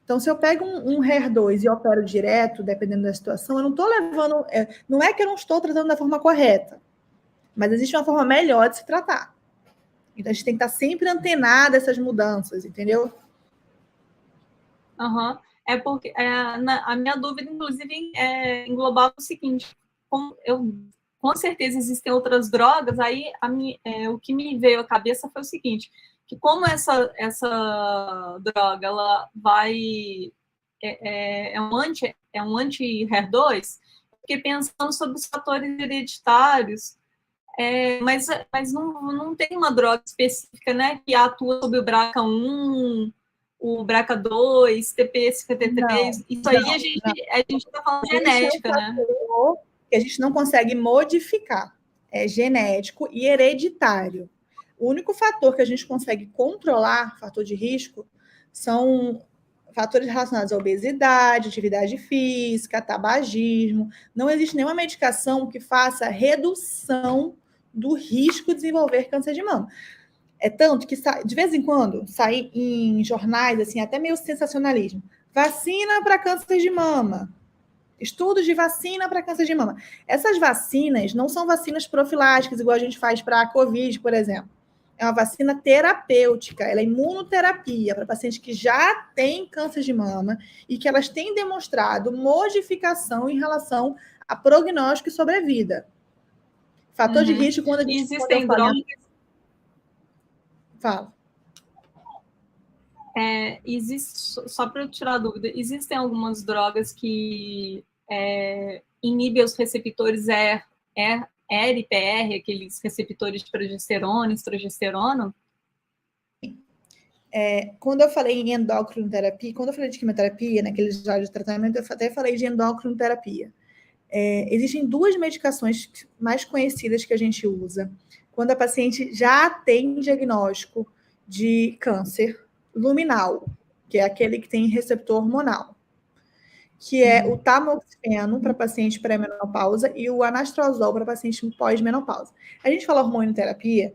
Então, se eu pego um HER2 e opero direto, dependendo da situação, eu não estou levando... não é que eu não estou tratando da forma correta, mas existe uma forma melhor de se tratar. Então, a gente tem que estar sempre antenada a essas mudanças, entendeu? Uhum. É porque a minha dúvida, inclusive, englobava o seguinte: com certeza existem outras drogas, aí o que me veio à cabeça foi o seguinte, que como essa droga ela vai é um anti-HER2, fiquei pensando sobre os fatores hereditários, mas não tem uma droga específica, né, que atua sobre o BRCA1, o BRCA2, TP53, isso aí a gente está falando de genética, né? Que a gente não consegue modificar. É genético e hereditário. O único fator que a gente consegue controlar, fator de risco, são fatores relacionados à obesidade, atividade física, tabagismo. Não existe nenhuma medicação que faça redução do risco de desenvolver câncer de mama. É tanto que, de vez em quando, sai em jornais, assim, até meio sensacionalismo. Vacina para câncer de mama. Estudos de vacina para câncer de mama. Essas vacinas não são vacinas profiláticas, igual a gente faz para a Covid, por exemplo. É uma vacina terapêutica, ela é imunoterapia para pacientes que já têm câncer de mama e que elas têm demonstrado modificação em relação a prognóstico e sobrevida. Fator de risco, quando a gente... Existem drogas... Fala. Só para eu tirar a dúvida, existem algumas drogas que inibem os receptores ER/PR, aqueles receptores de progesterona, estrogesterona? Quando eu falei em endocrinoterapia, quando eu falei de quimioterapia, naquele slide de tratamento, eu até falei de endocrinoterapia. Existem 2 medicações mais conhecidas que a gente usa quando a paciente já tem diagnóstico de câncer luminal, que é aquele que tem receptor hormonal, que é o tamoxifeno para paciente pré-menopausa e o anastrozol para paciente pós-menopausa. A gente fala hormonioterapia,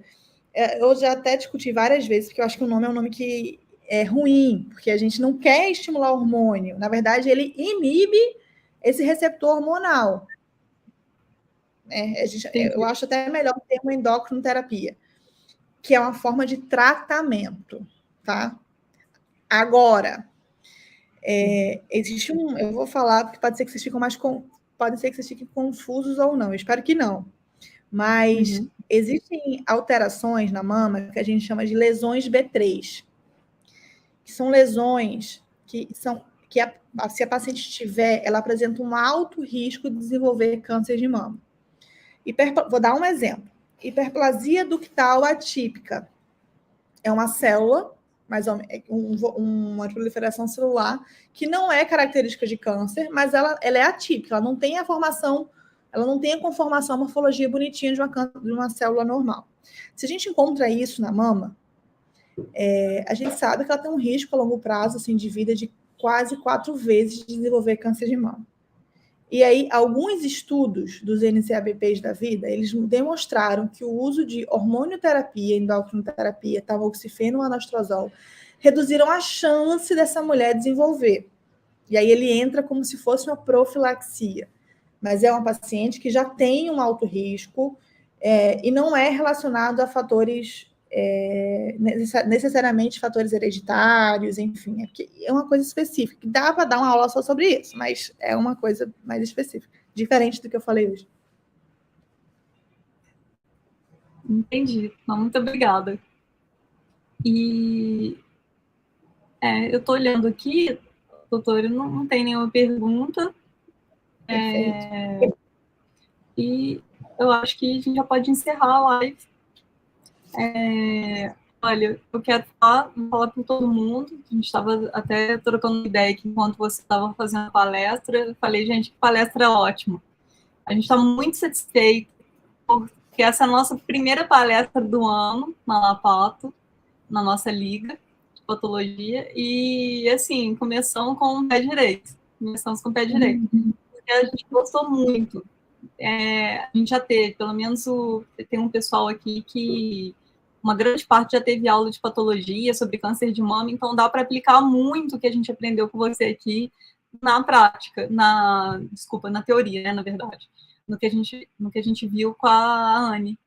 eu já até discuti várias vezes, porque eu acho que o nome é um nome que é ruim, porque a gente não quer estimular o hormônio. Na verdade, ele inibe esse receptor hormonal. né? Eu acho até melhor o termo endocrinoterapia, que é uma forma de tratamento, tá? Agora, existe eu vou falar, porque pode ser que vocês fiquem confusos ou não, eu espero que não. Mas existem alterações na mama que a gente chama de lesões B3, que são lesões que se a paciente tiver, ela apresenta um alto risco de desenvolver câncer de mama. Vou dar um exemplo. Hiperplasia ductal atípica é uma célula, uma proliferação celular que não é característica de câncer, mas ela é atípica, ela não tem a conformação, a morfologia bonitinha de uma célula normal. Se a gente encontra isso na mama, a gente sabe que ela tem um risco a longo prazo assim, de vida de quase 4 vezes de desenvolver câncer de mama. E aí, alguns estudos dos NCABPs da vida, eles demonstraram que o uso de hormonioterapia, endocrinoterapia, tamoxifeno ou anastrozol, reduziram a chance dessa mulher desenvolver. E aí ele entra como se fosse uma profilaxia. Mas é uma paciente que já tem um alto risco e não é relacionado a fatores, necessariamente fatores hereditários, enfim, é uma coisa específica. Dá para dar uma aula só sobre isso, mas é uma coisa mais específica, diferente do que eu falei hoje. Entendi. Muito obrigada. E eu estou olhando aqui, doutora, não tem nenhuma pergunta. E eu acho que a gente já pode encerrar a live. Olha, eu quero falar para todo mundo. A gente estava até trocando ideia aqui enquanto você estava fazendo a palestra. Eu falei, gente, que palestra ótima. A gente está muito satisfeito, porque essa é a nossa primeira palestra do ano na Lapato, na nossa liga de patologia. E, assim, começamos com o pé direito. Porque a gente gostou muito. A gente já teve, pelo menos tem um pessoal aqui que uma grande parte já teve aula de patologia sobre câncer de mama, então dá para aplicar muito o que a gente aprendeu com você aqui na prática, na teoria, né, na verdade, no que a gente viu com a Anne,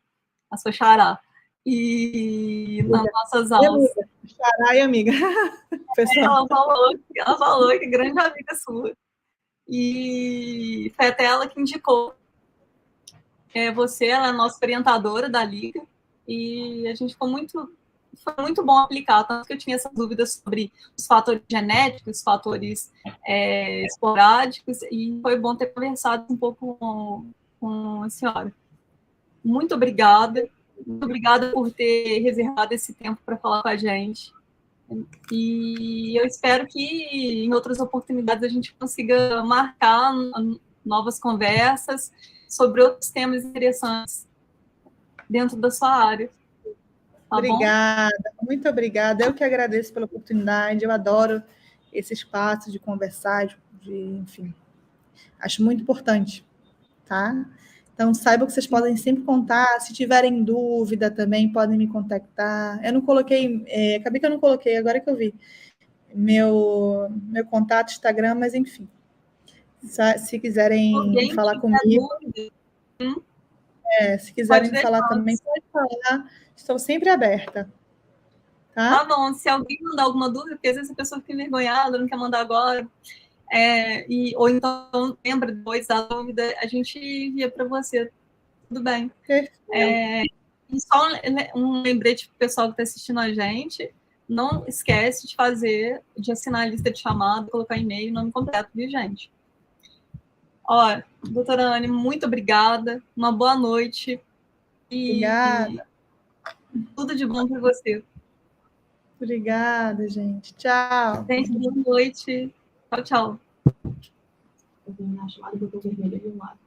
a sua xará, e nas nossas aulas. Xará e amiga. Ela falou que grande amiga sua. E foi até ela que indicou você, ela é a nossa orientadora da liga, e a gente foi muito bom aplicar, tanto que eu tinha essas dúvidas sobre os fatores genéticos, os fatores esporádicos, e foi bom ter conversado um pouco com a senhora. Muito obrigada por ter reservado esse tempo para falar com a gente, e eu espero que em outras oportunidades a gente consiga marcar novas conversas sobre outros temas interessantes dentro da sua área. Tá obrigada, bom? Muito obrigada. Eu que agradeço pela oportunidade. Eu adoro esse espaço de conversar, enfim, acho muito importante, tá? Então, saibam que vocês podem sempre contar. Se tiverem dúvida também, podem me contactar. Eu não coloquei, acabei que eu não coloquei, agora que eu vi meu contato, Instagram, mas enfim. Se quiserem falar comigo. Se quiserem falar também, pode falar. Estou sempre aberta. Tá bom. Se alguém mandar alguma dúvida, porque às vezes a pessoa fica envergonhada, não quer mandar agora, ou então lembra depois da dúvida, a gente envia para você. Tudo bem. E só um lembrete para o pessoal que está assistindo a gente, não esquece de assinar a lista de chamada, colocar e-mail, nome completo, viu, gente? Ó, doutora Anne, muito obrigada, uma boa noite. Obrigada. Tudo de bom para você. Obrigada, gente. Tchau. Gente, boa noite. Tchau, tchau. Eu tenho a chamada, botou vermelho e um lado.